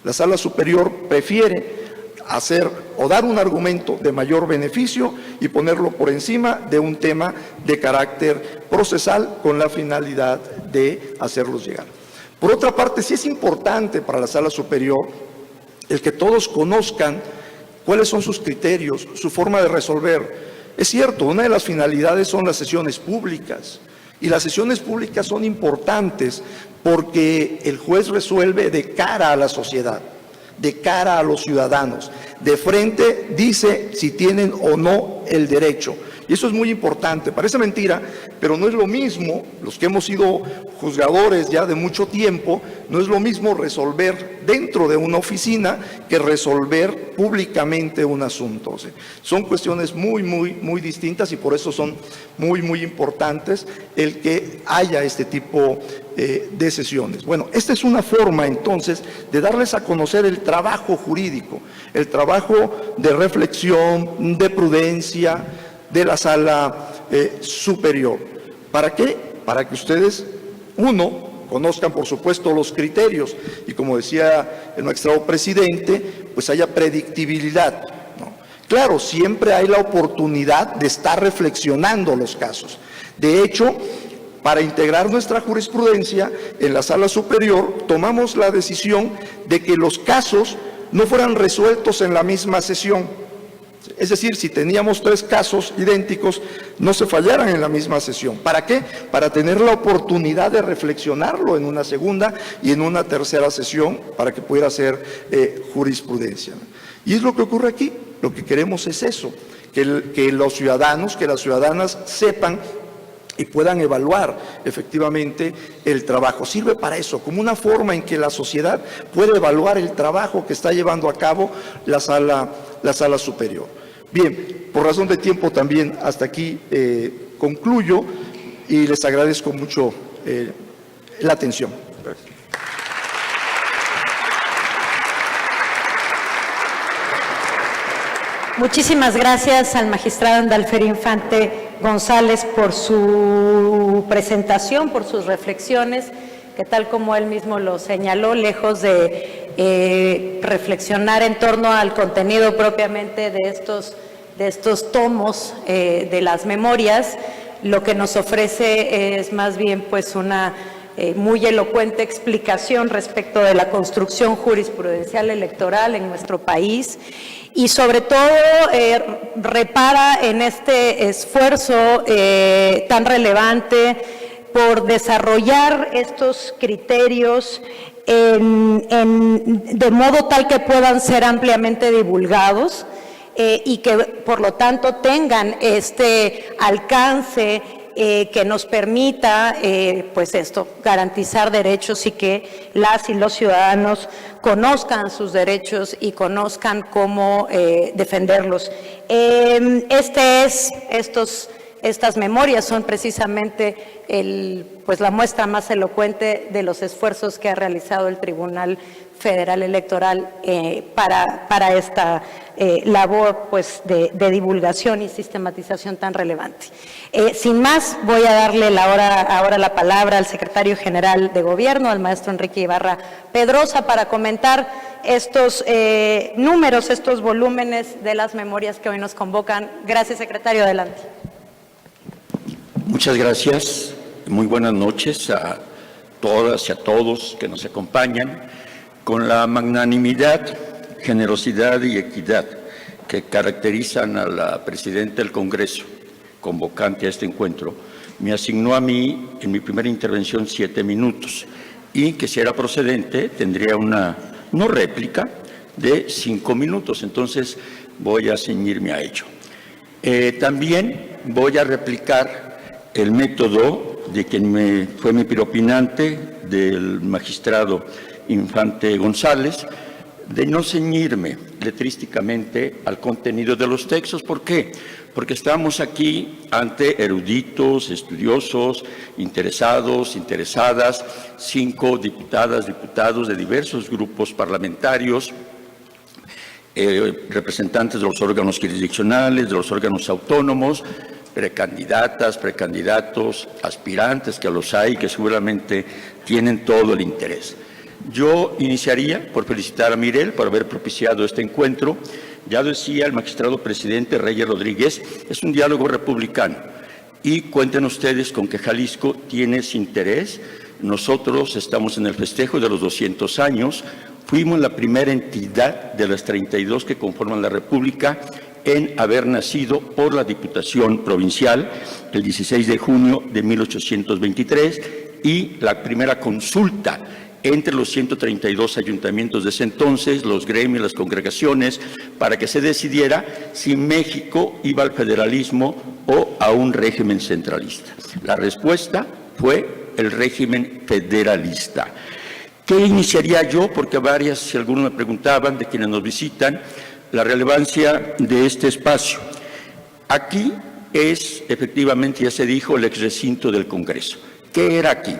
La Sala Superior prefiere hacer o dar un argumento de mayor beneficio y ponerlo por encima de un tema de carácter procesal con la finalidad de hacerlos llegar. Por otra parte, sí es importante para la Sala Superior el que todos conozcan cuáles son sus criterios, su forma de resolver. Es cierto, una de las finalidades son las sesiones públicas, y las sesiones públicas son importantes porque el juez resuelve de cara a la sociedad, de cara a los ciudadanos, de frente dice si tienen o no el derecho. Y eso es muy importante. Parece mentira, pero no es lo mismo, los que hemos sido juzgadores ya de mucho tiempo, no es lo mismo resolver dentro de una oficina que resolver públicamente un asunto. O sea, son cuestiones muy distintas, y por eso son muy importantes el que haya este tipo de sesiones. Bueno, esta es una forma entonces de darles a conocer el trabajo jurídico, el trabajo de reflexión, de prudencia, de la Sala Superior. ¿Para qué? Para que ustedes, conozcan por supuesto los criterios, y como decía el magistrado presidente, pues haya predictibilidad, ¿no? Claro, siempre hay la oportunidad de estar reflexionando los casos. De hecho, para integrar nuestra jurisprudencia en la Sala Superior, tomamos la decisión de que los casos no fueran resueltos en la misma sesión. Es decir, si teníamos 3 casos idénticos, no se fallaran en la misma sesión. ¿Para qué? Para tener la oportunidad de reflexionarlo en una segunda y en una tercera sesión, para que pudiera ser jurisprudencia. Y es lo que ocurre aquí. Lo que queremos es eso, que los ciudadanos, que las ciudadanas sepan y puedan evaluar efectivamente el trabajo. Sirve para eso, como una forma en que la sociedad puede evaluar el trabajo que está llevando a cabo la Sala Superior. Bien, por razón de tiempo también hasta aquí concluyo, y les agradezco mucho la atención. Gracias. Muchísimas gracias al magistrado Andalferio Infante González por su presentación, por sus reflexiones, que tal como él mismo lo señaló, lejos de reflexionar en torno al contenido propiamente de estos tomos de las memorias, lo que nos ofrece es más bien pues una muy elocuente explicación respecto de la construcción jurisprudencial electoral en nuestro país, y sobre todo repara en este esfuerzo tan relevante por desarrollar estos criterios de modo tal que puedan ser ampliamente divulgados y que por lo tanto tengan este alcance que nos permita, pues esto, garantizar derechos y que las y los ciudadanos conozcan sus derechos y conozcan cómo defenderlos. Estas memorias son precisamente pues la muestra más elocuente de los esfuerzos que ha realizado el Tribunal Federal Electoral para esta labor pues, de divulgación y sistematización tan relevante. Sin más, voy a darle ahora la palabra al secretario general de Gobierno, al maestro Enrique Ibarra Pedrosa, para comentar estos números, estos volúmenes de las memorias que hoy nos convocan. Gracias, secretario. Adelante. Muchas gracias. Muy buenas noches a todas y a todos que nos acompañan. Con la magnanimidad, generosidad y equidad que caracterizan a la presidenta del Congreso, convocante a este encuentro, me asignó a mí en mi primera intervención 7 minutos y que si era procedente tendría una no réplica de 5 minutos. Entonces voy a ceñirme a ello. También voy a replicar el método de quien fue mi piropinante, del magistrado Infante González, de no ceñirme letrísticamente al contenido de los textos. ¿Por qué? Porque estamos aquí ante eruditos, estudiosos, interesados, interesadas, 5 diputadas, diputados de diversos grupos parlamentarios, representantes de los órganos jurisdiccionales, de los órganos autónomos, precandidatas, precandidatos, aspirantes, que los hay, que seguramente tienen todo el interés. Yo iniciaría por felicitar a Mirel por haber propiciado este encuentro. Ya decía el magistrado presidente Reyes Rodríguez, es un diálogo republicano y cuenten ustedes con que Jalisco tiene ese interés. Nosotros estamos en el festejo de los 200 años, fuimos la primera entidad de las 32 que conforman la República en haber nacido por la Diputación Provincial el 16 de junio de 1823 y la primera consulta entre los 132 ayuntamientos de ese entonces, los gremios, las congregaciones, para que se decidiera si México iba al federalismo o a un régimen centralista. La respuesta fue el régimen federalista. ¿Qué iniciaría yo? Porque varias, si algunos me preguntaban, de quienes nos visitan, la relevancia de este espacio. Aquí es, efectivamente, ya se dijo, el exrecinto del Congreso. ¿Qué era aquí?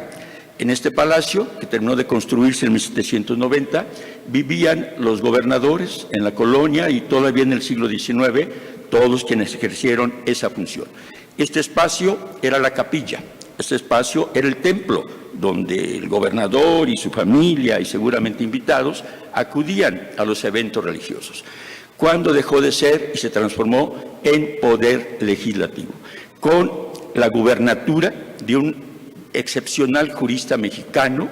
En este palacio, que terminó de construirse en 1790, vivían los gobernadores en la colonia y todavía en el siglo XIX, todos quienes ejercieron esa función. Este espacio era la capilla, este espacio era el templo, donde el gobernador y su familia y seguramente invitados acudían a los eventos religiosos. Cuando dejó de ser y se transformó en poder legislativo, con la gubernatura de un excepcional jurista mexicano,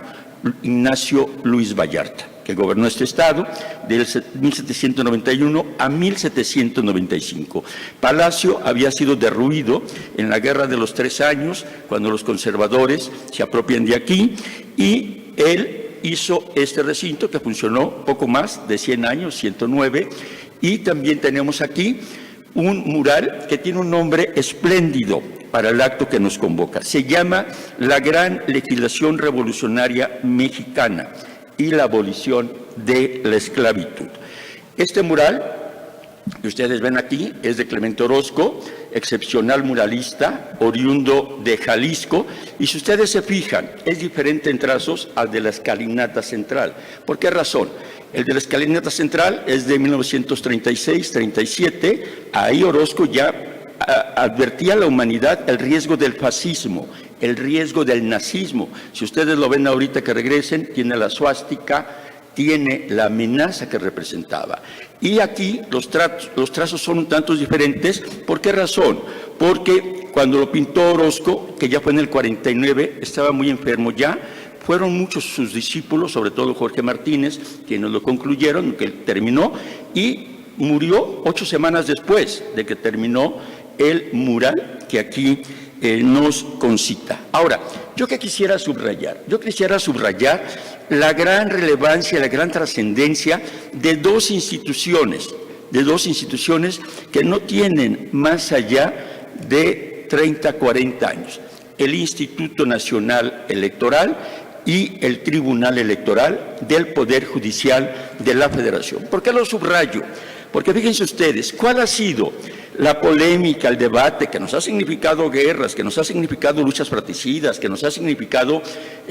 Ignacio Luis Vallarta, que gobernó este estado del 1791 a 1795. Palacio había sido derruido en la Guerra de los 3 Años, cuando los conservadores se apropian de aquí, y él hizo este recinto que funcionó poco más de 100 años, 109, y también tenemos aquí un mural que tiene un nombre espléndido para el acto que nos convoca. Se llama La Gran Legislación Revolucionaria Mexicana y la abolición de la esclavitud. Este mural que ustedes ven aquí es de Clemente Orozco, excepcional muralista, oriundo de Jalisco, y si ustedes se fijan, es diferente en trazos al de la escalinata central. ¿Por qué razón? El de la escalinata central es de 1936-37, ahí Orozco ya advertía a la humanidad el riesgo del fascismo, el riesgo del nazismo. Si ustedes lo ven ahorita que regresen, tiene la suástica, tiene la amenaza que representaba. Y aquí los trazos son un tanto diferentes. ¿Por qué razón? Porque cuando lo pintó Orozco, que ya fue en el 49, estaba muy enfermo ya, fueron muchos sus discípulos, sobre todo Jorge Martínez, quienes lo concluyeron, que terminó, y murió 8 semanas después de que terminó el mural que aquí nos concita. Ahora, yo quisiera subrayar la gran relevancia, la gran trascendencia de dos instituciones que no tienen más allá de 30, 40 años. El Instituto Nacional Electoral y el Tribunal Electoral del Poder Judicial de la Federación. ¿Por qué lo subrayo? Porque fíjense ustedes, ¿cuál ha sido la polémica, el debate que nos ha significado guerras, que nos ha significado luchas fratricidas, que nos ha significado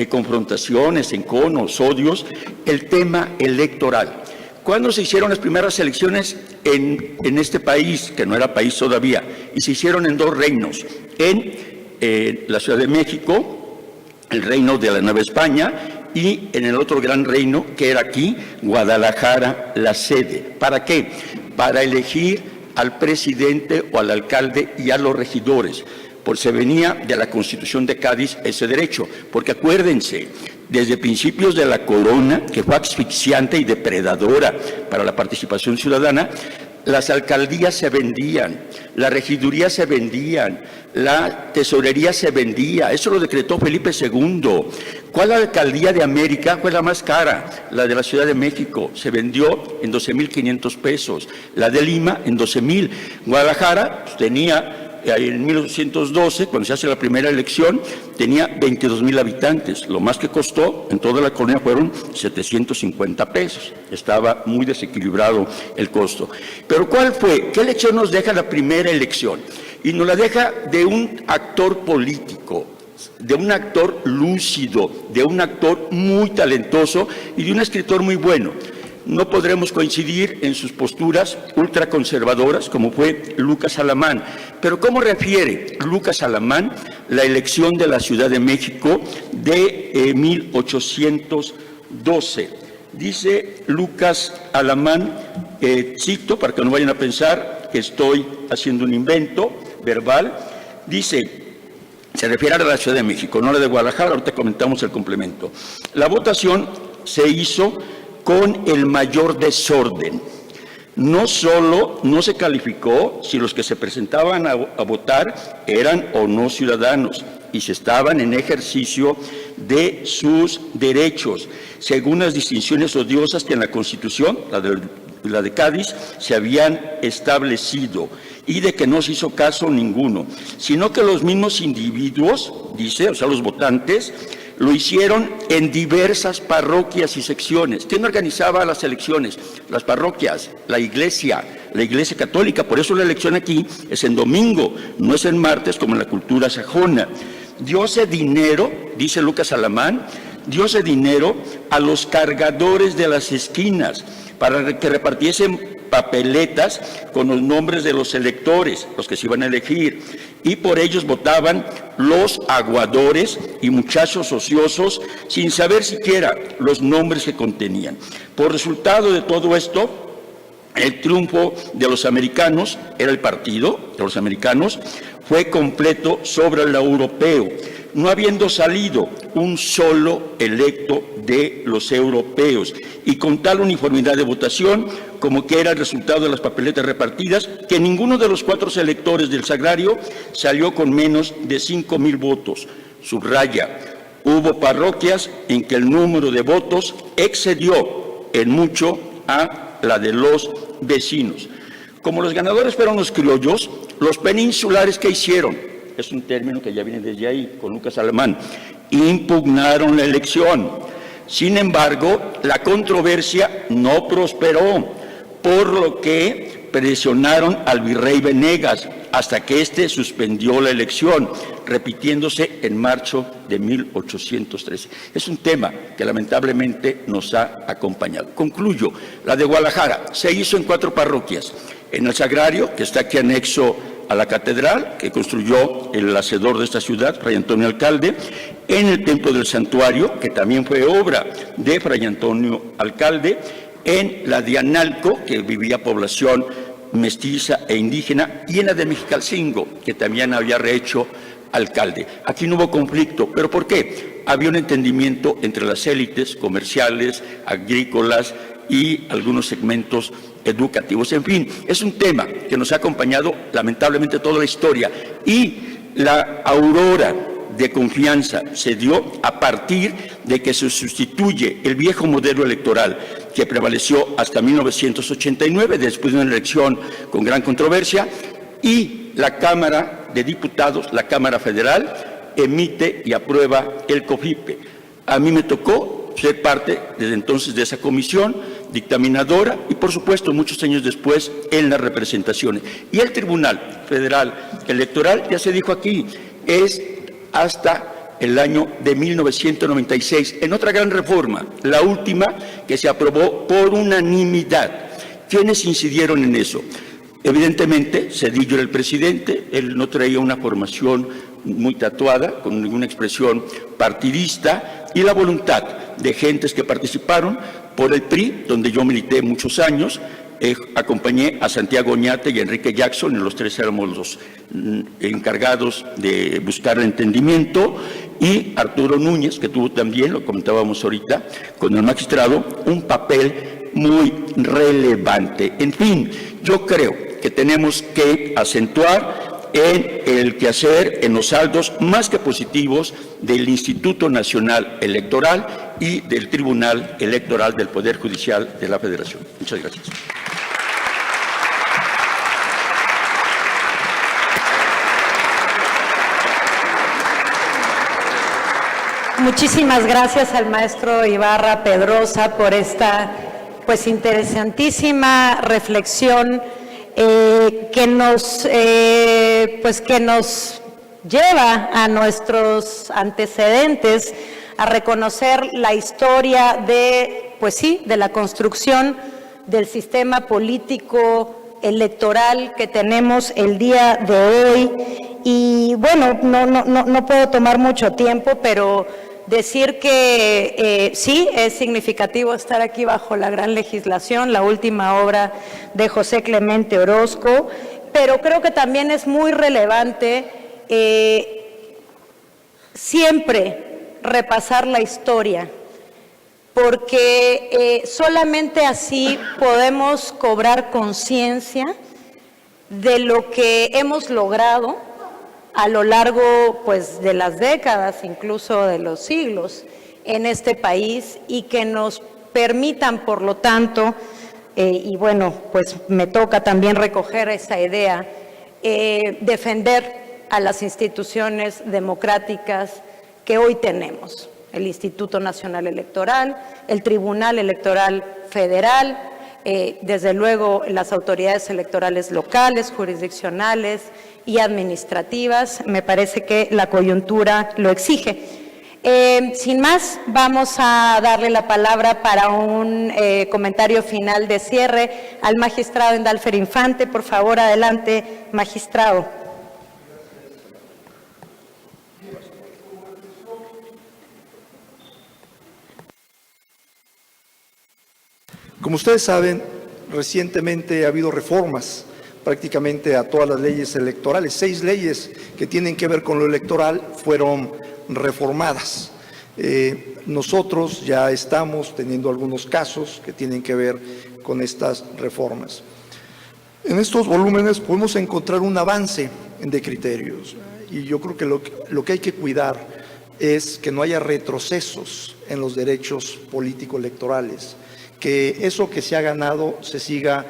confrontaciones, enconos, odios? El tema electoral. ¿Cuándo se hicieron las primeras elecciones en este país, que no era país todavía? Y se hicieron en 2 reinos, en la Ciudad de México, el reino de la Nueva España, y en el otro gran reino, que era aquí, Guadalajara, la sede. ¿Para qué? Para elegir al presidente o al alcalde y a los regidores. Pues se venía de la Constitución de Cádiz ese derecho, porque acuérdense, desde principios de la corona, que fue asfixiante y depredadora para la participación ciudadana, las alcaldías se vendían, la regiduría se vendían, la tesorería se vendía. Eso lo decretó Felipe II. ¿Cuál alcaldía de América fue la más cara? La de la Ciudad de México. Se vendió en 12,500 pesos. La de Lima en 12,000. Guadalajara pues, tenía, en 1812, cuando se hace la primera elección, tenía 22,000 habitantes. Lo más que costó en toda la colonia fueron 750 pesos. Estaba muy desequilibrado el costo. Pero ¿cuál fue? ¿Qué lección nos deja la primera elección? Y nos la deja de un actor político, de un actor lúcido, de un actor muy talentoso y de un escritor muy bueno. No podremos coincidir en sus posturas ultraconservadoras, como fue Lucas Alamán. Pero ¿cómo refiere Lucas Alamán la elección de la Ciudad de México de 1812? Dice Lucas Alamán, cito para que no vayan a pensar que estoy haciendo un invento verbal, dice, se refiere a la Ciudad de México, no a la de Guadalajara, ahorita comentamos el complemento. La votación se hizo con el mayor desorden. No solo no se calificó si los que se presentaban a votar eran o no ciudadanos y si estaban en ejercicio de sus derechos, según las distinciones odiosas que en la Constitución, la de Cádiz, se habían establecido, y de que no se hizo caso ninguno, sino que los mismos individuos, dice, o sea, los votantes, lo hicieron en diversas parroquias y secciones. ¿Quién organizaba las elecciones? Las parroquias, la iglesia católica. Por eso la elección aquí es en domingo, no es en martes como en la cultura sajona. Dióse dinero, dice Lucas Alamán, dióse dinero a los cargadores de las esquinas para que repartiesen papeletas con los nombres de los electores, los que se iban a elegir, y por ellos votaban los aguadores y muchachos ociosos sin saber siquiera los nombres que contenían. Por resultado de todo esto, el triunfo de los americanos, era el partido de los americanos, fue completo sobre el europeo, no habiendo salido un solo electo de los europeos, y con tal uniformidad de votación como que era el resultado de las papeletas repartidas, que ninguno de los 4 electores del Sagrario salió con menos de 5,000 votos. Subraya, hubo parroquias en que el número de votos excedió en mucho a la de los vecinos. Como los ganadores fueron los criollos, los peninsulares, ¿qué hicieron? Es un término que ya viene desde ahí, con Lucas Alamán. Impugnaron la elección. Sin embargo, la controversia no prosperó, por lo que presionaron al virrey Venegas hasta que éste suspendió la elección, repitiéndose en marzo de 1813. Es un tema que lamentablemente nos ha acompañado. Concluyo, la de Guadalajara se hizo en 4 parroquias. En el Sagrario, que está aquí anexo a la catedral, que construyó el hacedor de esta ciudad, Fray Antonio Alcalde, en el Templo del Santuario, que también fue obra de Fray Antonio Alcalde, en la de Analco, que vivía población mestiza e indígena, y en la de Mexicalcingo, que también había rehecho alcalde. Aquí no hubo conflicto, ¿pero por qué? Había un entendimiento entre las élites comerciales, agrícolas y algunos segmentos educativos. En fin, es un tema que nos ha acompañado lamentablemente toda la historia, y la aurora de confianza se dio a partir de que se sustituye el viejo modelo electoral que prevaleció hasta 1989, después de una elección con gran controversia, y la Cámara de Diputados, la Cámara Federal, emite y aprueba el COFIPE. A mí me tocó ser parte desde entonces de esa comisión dictaminadora y, por supuesto, muchos años después en las representaciones. Y el Tribunal Federal Electoral, ya se dijo aquí, es hasta el año de 1996, en otra gran reforma, la última que se aprobó por unanimidad. ¿Quiénes incidieron en eso? Evidentemente, Zedillo era el presidente, él no traía una formación muy tatuada, con ninguna expresión partidista, y la voluntad de gentes que participaron por el PRI, donde yo milité muchos años. Acompañé a Santiago Oñate y a Enrique Jackson, y los tres éramos los encargados de buscar el entendimiento, y Arturo Núñez, que tuvo también, lo comentábamos ahorita, con el magistrado, un papel muy relevante. En fin, yo creo que tenemos que acentuar en el quehacer, en los saldos más que positivos del Instituto Nacional Electoral y del Tribunal Electoral del Poder Judicial de la Federación. Muchas gracias. Muchísimas gracias al maestro Ibarra Pedrosa por esta pues interesantísima reflexión que nos lleva a nuestros antecedentes a reconocer la historia de, pues sí, de la construcción del sistema político electoral que tenemos el día de hoy. Y bueno, no puedo tomar mucho tiempo, pero decir que sí, es significativo estar aquí bajo la gran legislación, la última obra de José Clemente Orozco, pero creo que también es muy relevante siempre repasar la historia, porque solamente así podemos cobrar conciencia de lo que hemos logrado a lo largo pues de las décadas, incluso de los siglos en este país, y que nos permitan, por lo tanto, y bueno, pues me toca también recoger esa idea, defender a las instituciones democráticas que hoy tenemos, el Instituto Nacional Electoral, el Tribunal Electoral Federal, desde luego las autoridades electorales locales, jurisdiccionales y administrativas. Me parece que la coyuntura lo exige. Sin más, vamos a darle la palabra para un comentario final de cierre al magistrado Endalfer Infante. Por favor, adelante, magistrado. Como ustedes saben, recientemente ha habido reformas prácticamente a todas las leyes electorales. 6 leyes que tienen que ver con lo electoral fueron reformadas. Nosotros ya estamos teniendo algunos casos que tienen que ver con estas reformas. En estos volúmenes podemos encontrar un avance de criterios, y yo creo que lo que hay que cuidar es que no haya retrocesos en los derechos político-electorales, que eso que se ha ganado se siga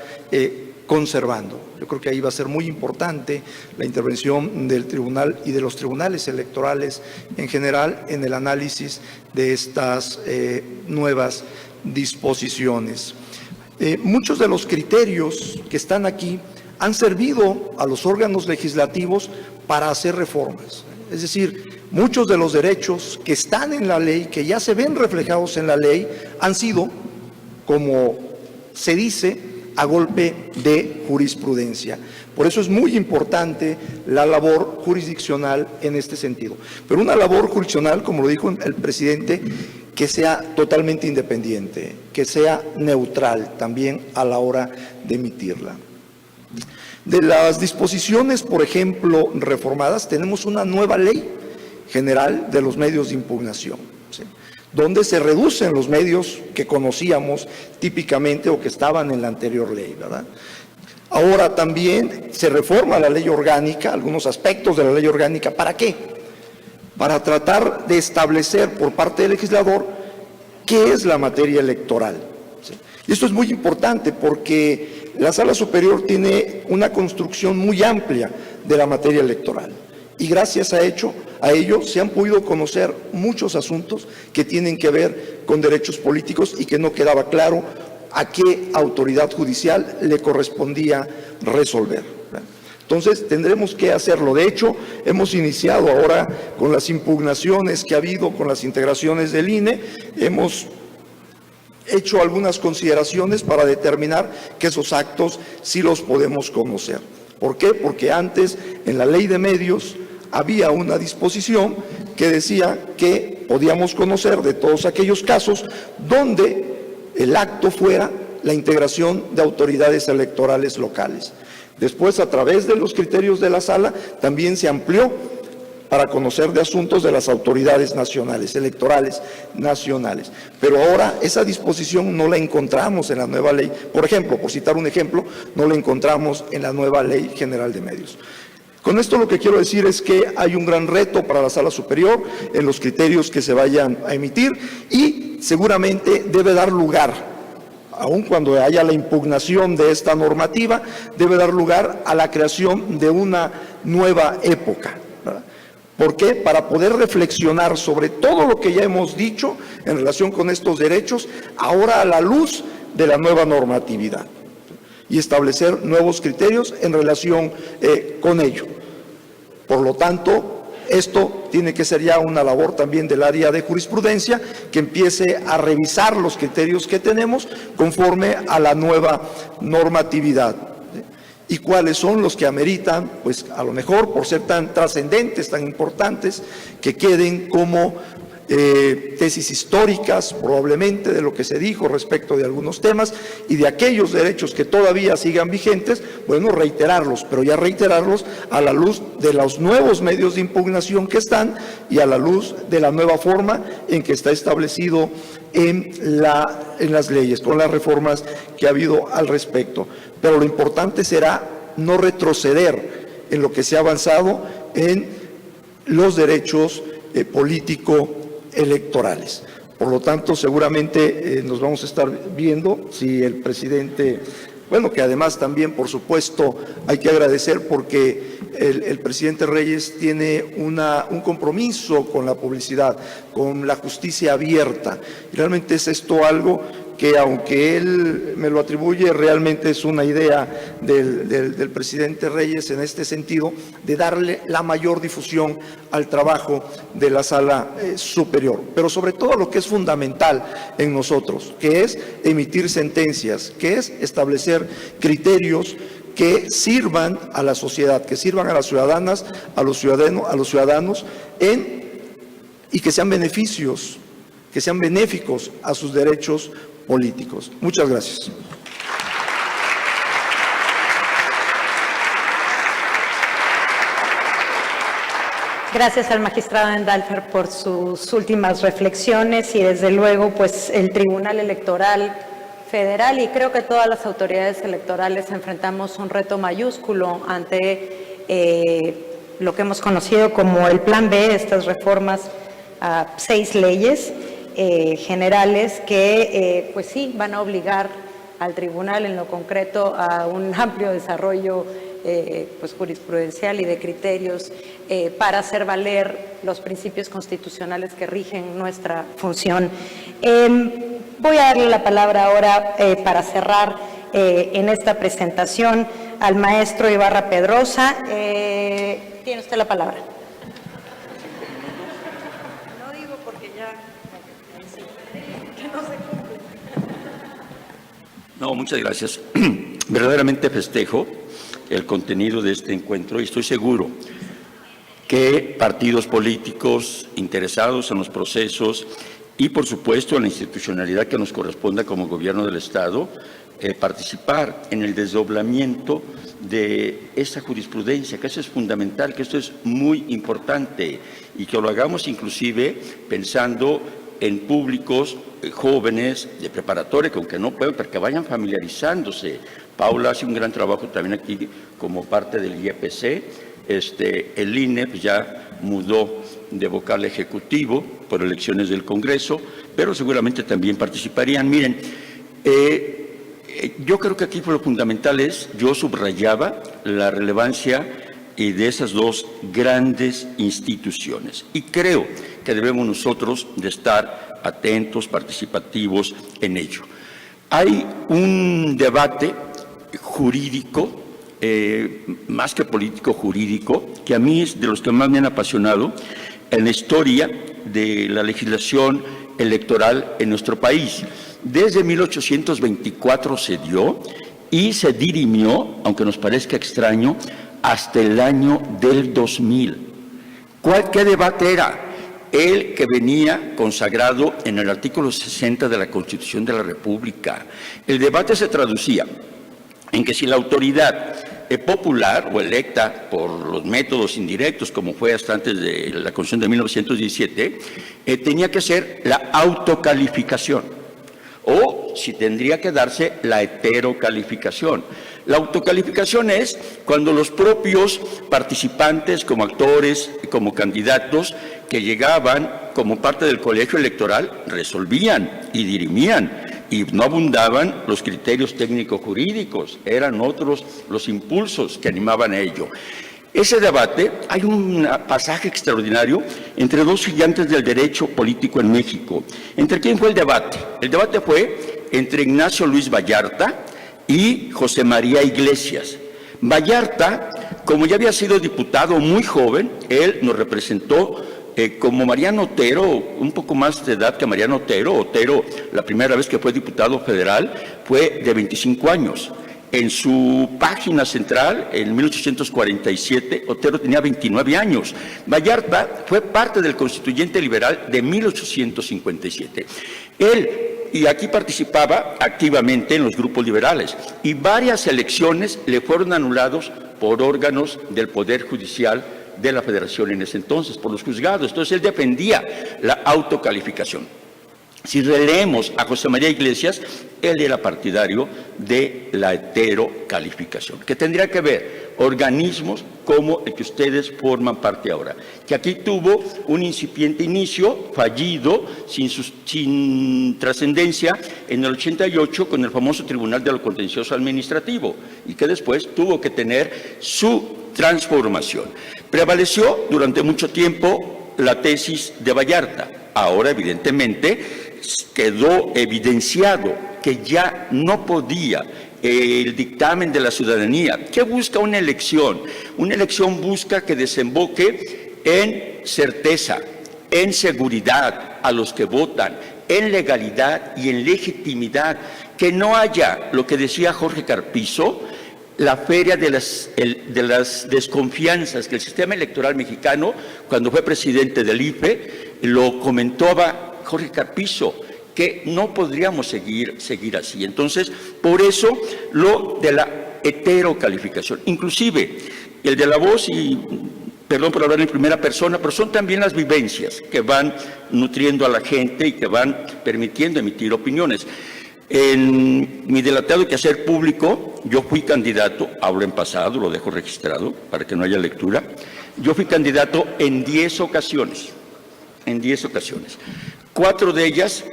conservando. Yo creo que ahí va a ser muy importante la intervención del tribunal y de los tribunales electorales en general en el análisis de estas nuevas disposiciones. Muchos de los criterios que están aquí han servido a los órganos legislativos para hacer reformas. Es decir, muchos de los derechos que están en la ley, que ya se ven reflejados en la ley, han sido, como se dice, a golpe de jurisprudencia. Por eso es muy importante la labor jurisdiccional en este sentido. Pero una labor jurisdiccional, como lo dijo el presidente, que sea totalmente independiente, que sea neutral también a la hora de emitirla. De las disposiciones, por ejemplo, reformadas, tenemos una nueva ley general de los medios de impugnación, ¿sí? donde se reducen los medios que conocíamos típicamente o que estaban en la anterior ley, ¿verdad? Ahora también se reforma la ley orgánica, algunos aspectos de la ley orgánica. ¿Para qué? Para tratar de establecer por parte del legislador qué es la materia electoral. ¿Sí? Y esto es muy importante porque la Sala Superior tiene una construcción muy amplia de la materia electoral. Y gracias a ello se han podido conocer muchos asuntos que tienen que ver con derechos políticos y que no quedaba claro a qué autoridad judicial le correspondía resolver. Entonces tendremos que hacerlo. De hecho, hemos iniciado ahora con las impugnaciones que ha habido con las integraciones del INE, hemos hecho algunas consideraciones para determinar que esos actos sí los podemos conocer. ¿Por qué? Porque antes en la ley de medios había una disposición que decía que podíamos conocer de todos aquellos casos donde el acto fuera la integración de autoridades electorales locales. Después, a través de los criterios de la sala, también se amplió para conocer de asuntos de las autoridades nacionales, electorales nacionales. Pero ahora esa disposición no la encontramos en la nueva ley. Por ejemplo, por citar un ejemplo, no la encontramos en la nueva Ley General de Medios. Con esto lo que quiero decir es que hay un gran reto para la Sala Superior en los criterios que se vayan a emitir y seguramente debe dar lugar, aun cuando haya la impugnación de esta normativa, debe dar lugar a la creación de una nueva época, ¿verdad? ¿Por qué? Para poder reflexionar sobre todo lo que ya hemos dicho en relación con estos derechos, ahora a la luz de la nueva normatividad, y establecer nuevos criterios en relación con ello. Por lo tanto, esto tiene que ser ya una labor también del área de jurisprudencia que empiece a revisar los criterios que tenemos conforme a la nueva normatividad. ¿Y cuáles son los que ameritan, pues a lo mejor por ser tan trascendentes, tan importantes, que queden como tesis históricas probablemente de lo que se dijo respecto de algunos temas y de aquellos derechos que todavía sigan vigentes, bueno, reiterarlos, pero ya reiterarlos a la luz de los nuevos medios de impugnación que están y a la luz de la nueva forma en que está establecido en las leyes, con las reformas que ha habido al respecto. Pero lo importante será no retroceder en lo que se ha avanzado en los derechos político-electorales. Por lo tanto, seguramente nos vamos a estar viendo si el presidente, bueno, que además también, por supuesto, hay que agradecer porque el presidente Reyes tiene un compromiso con la publicidad, con la justicia abierta. Y realmente es esto algo que, aunque él me lo atribuye, realmente es una idea del presidente Reyes en este sentido, de darle la mayor difusión al trabajo de la Sala Superior, pero sobre todo lo que es fundamental en nosotros, que es emitir sentencias, que es establecer criterios que sirvan a la sociedad, que sirvan a las ciudadanas, a los ciudadanos y que sean beneficios, que sean benéficos a sus derechos políticos. Muchas gracias. Gracias al magistrado Endalfer por sus últimas reflexiones y desde luego pues el Tribunal Electoral Federal y creo que todas las autoridades electorales enfrentamos un reto mayúsculo ante lo que hemos conocido como el Plan B, estas reformas a 6 leyes generales que pues sí van a obligar al tribunal en lo concreto a un amplio desarrollo pues jurisprudencial y de criterios para hacer valer los principios constitucionales que rigen nuestra función. Voy a darle la palabra ahora para cerrar en esta presentación al maestro Ibarra Pedrosa. Tiene usted la palabra. No digo porque ya no se cumple. No, muchas gracias. Verdaderamente festejo el contenido de este encuentro y estoy seguro que partidos políticos interesados en los procesos y, por supuesto, en la institucionalidad que nos corresponda como gobierno del Estado, participar en el desdoblamiento de esa jurisprudencia, que eso es fundamental, que esto es muy importante y que lo hagamos inclusive pensando en públicos jóvenes de preparatoria, que aunque no pueden, para que vayan familiarizándose. Paula hace un gran trabajo también aquí como parte del IEPC. El INE pues, ya mudó de vocal ejecutivo por elecciones del Congreso, pero seguramente también participarían. Miren, yo creo que aquí lo fundamental es, yo subrayaba la relevancia de esas dos grandes instituciones. Y creo que debemos nosotros de estar atentos, participativos en ello. Hay un debate jurídico, más que político, jurídico, que a mí es de los que más me han apasionado en la historia de la legislación electoral en nuestro país. Desde 1824 se dio y se dirimió, aunque nos parezca extraño, hasta el año del 2000. ¿Qué debate era? El que venía consagrado en el artículo 60 de la Constitución de la República. El debate se traducía en que si la autoridad popular o electa por los métodos indirectos, como fue hasta antes de la Constitución de 1917, tenía que ser la autocalificación, o si tendría que darse la heterocalificación. La autocalificación es cuando los propios participantes, como actores, como candidatos, que llegaban como parte del colegio electoral, resolvían y dirimían, y no abundaban los criterios técnico-jurídicos, eran otros los impulsos que animaban a ello. Ese debate, hay un pasaje extraordinario entre dos gigantes del derecho político en México. ¿Entre quién fue el debate? El debate fue entre Ignacio Luis Vallarta y José María Iglesias. Vallarta, como ya había sido diputado muy joven, él nos representó como Mariano Otero, un poco más de edad que Mariano Otero. Otero, la primera vez que fue diputado federal, fue de 25 años. En su página central, en 1847, Otero tenía 29 años. Vallarta fue parte del Constituyente Liberal de 1857. Él, y aquí participaba activamente en los grupos liberales, y varias elecciones le fueron anulados por órganos del Poder Judicial de la Federación en ese entonces, por los juzgados. Entonces él defendía la autocalificación. Si releemos a José María Iglesias, él era partidario de la heterocalificación, que tendría que ver organismos como el que ustedes forman parte ahora, que aquí tuvo un incipiente inicio, fallido, sin trascendencia, en el 88 con el famoso Tribunal de lo Contencioso Administrativo, y que después tuvo que tener su transformación. Prevaleció durante mucho tiempo la tesis de Vallarta. Ahora, evidentemente, quedó evidenciado que ya no podía el dictamen de la ciudadanía. ¿Qué busca una elección? Una elección busca que desemboque en certeza, en seguridad a los que votan, en legalidad y en legitimidad. Que no haya, lo que decía Jorge Carpizo, la feria de las desconfianzas, que el sistema electoral mexicano, cuando fue presidente del IFE, lo comentaba Jorge Carpizo, que no podríamos seguir así. Entonces, por eso lo de la heterocalificación, inclusive el de la voz, y perdón por hablar en primera persona, pero son también las vivencias que van nutriendo a la gente y que van permitiendo emitir opiniones. En mi delatado quehacer público, yo fui candidato, hablo en pasado, lo dejo registrado para que no haya lectura, yo fui candidato en 10 ocasiones, 4 de ellas,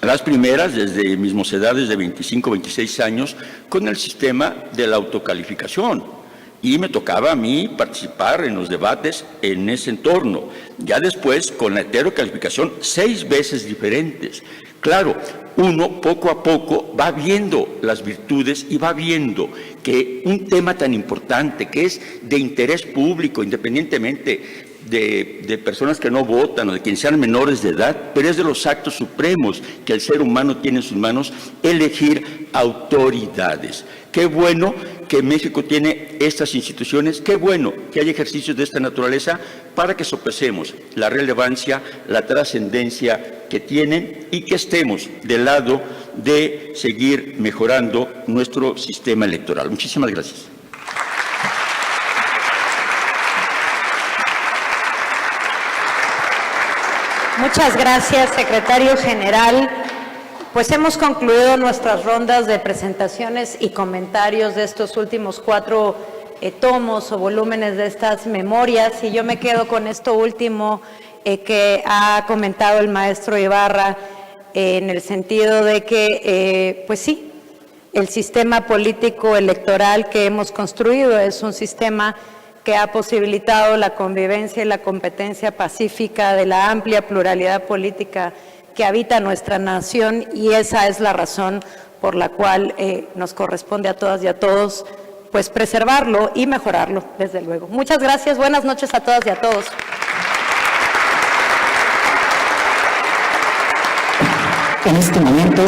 las primeras desde mis mocedades de 25, 26 años, con el sistema de la autocalificación. Y me tocaba a mí participar en los debates en ese entorno. Ya después, con la heterocalificación, 6 veces diferentes. Claro, uno poco a poco va viendo las virtudes y va viendo que un tema tan importante, que es de interés público, independientemente de personas que no votan o de quienes sean menores de edad, pero es de los actos supremos que el ser humano tiene en sus manos, elegir autoridades. Qué bueno que México tiene estas instituciones, qué bueno que hay ejercicios de esta naturaleza para que sopesemos la relevancia, la trascendencia que tienen y que estemos del lado de seguir mejorando nuestro sistema electoral. Muchísimas gracias. Muchas gracias, secretario general. Pues hemos concluido nuestras rondas de presentaciones y comentarios de estos últimos 4 tomos o volúmenes de estas memorias, y yo me quedo con esto último que ha comentado el maestro Ibarra, en el sentido de que, pues sí, el sistema político electoral que hemos construido es un sistema que ha posibilitado la convivencia y la competencia pacífica de la amplia pluralidad política que habita nuestra nación, y esa es la razón por la cual nos corresponde a todas y a todos pues preservarlo y mejorarlo, desde luego. Muchas gracias, buenas noches a todas y a todos. En este momento,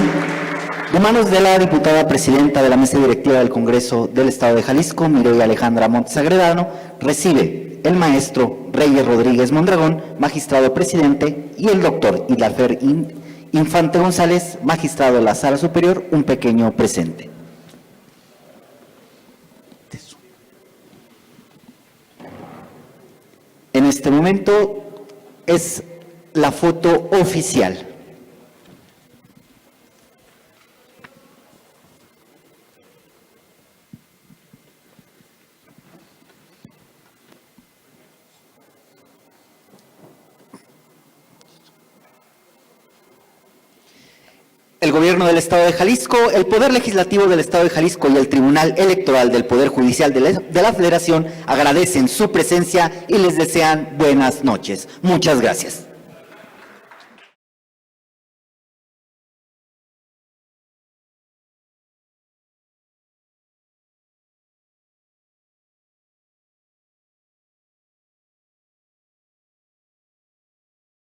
de manos de la diputada presidenta de la Mesa Directiva del Congreso del Estado de Jalisco, Mireya Alejandra Montes Agredano, recibe el maestro Reyes Rodríguez Mondragón, magistrado presidente, y el doctor Hildefer Infante González, magistrado de la Sala Superior, un pequeño presente. En este momento es la foto oficial. El Gobierno del Estado de Jalisco, el Poder Legislativo del Estado de Jalisco y el Tribunal Electoral del Poder Judicial de la Federación agradecen su presencia y les desean buenas noches. Muchas gracias.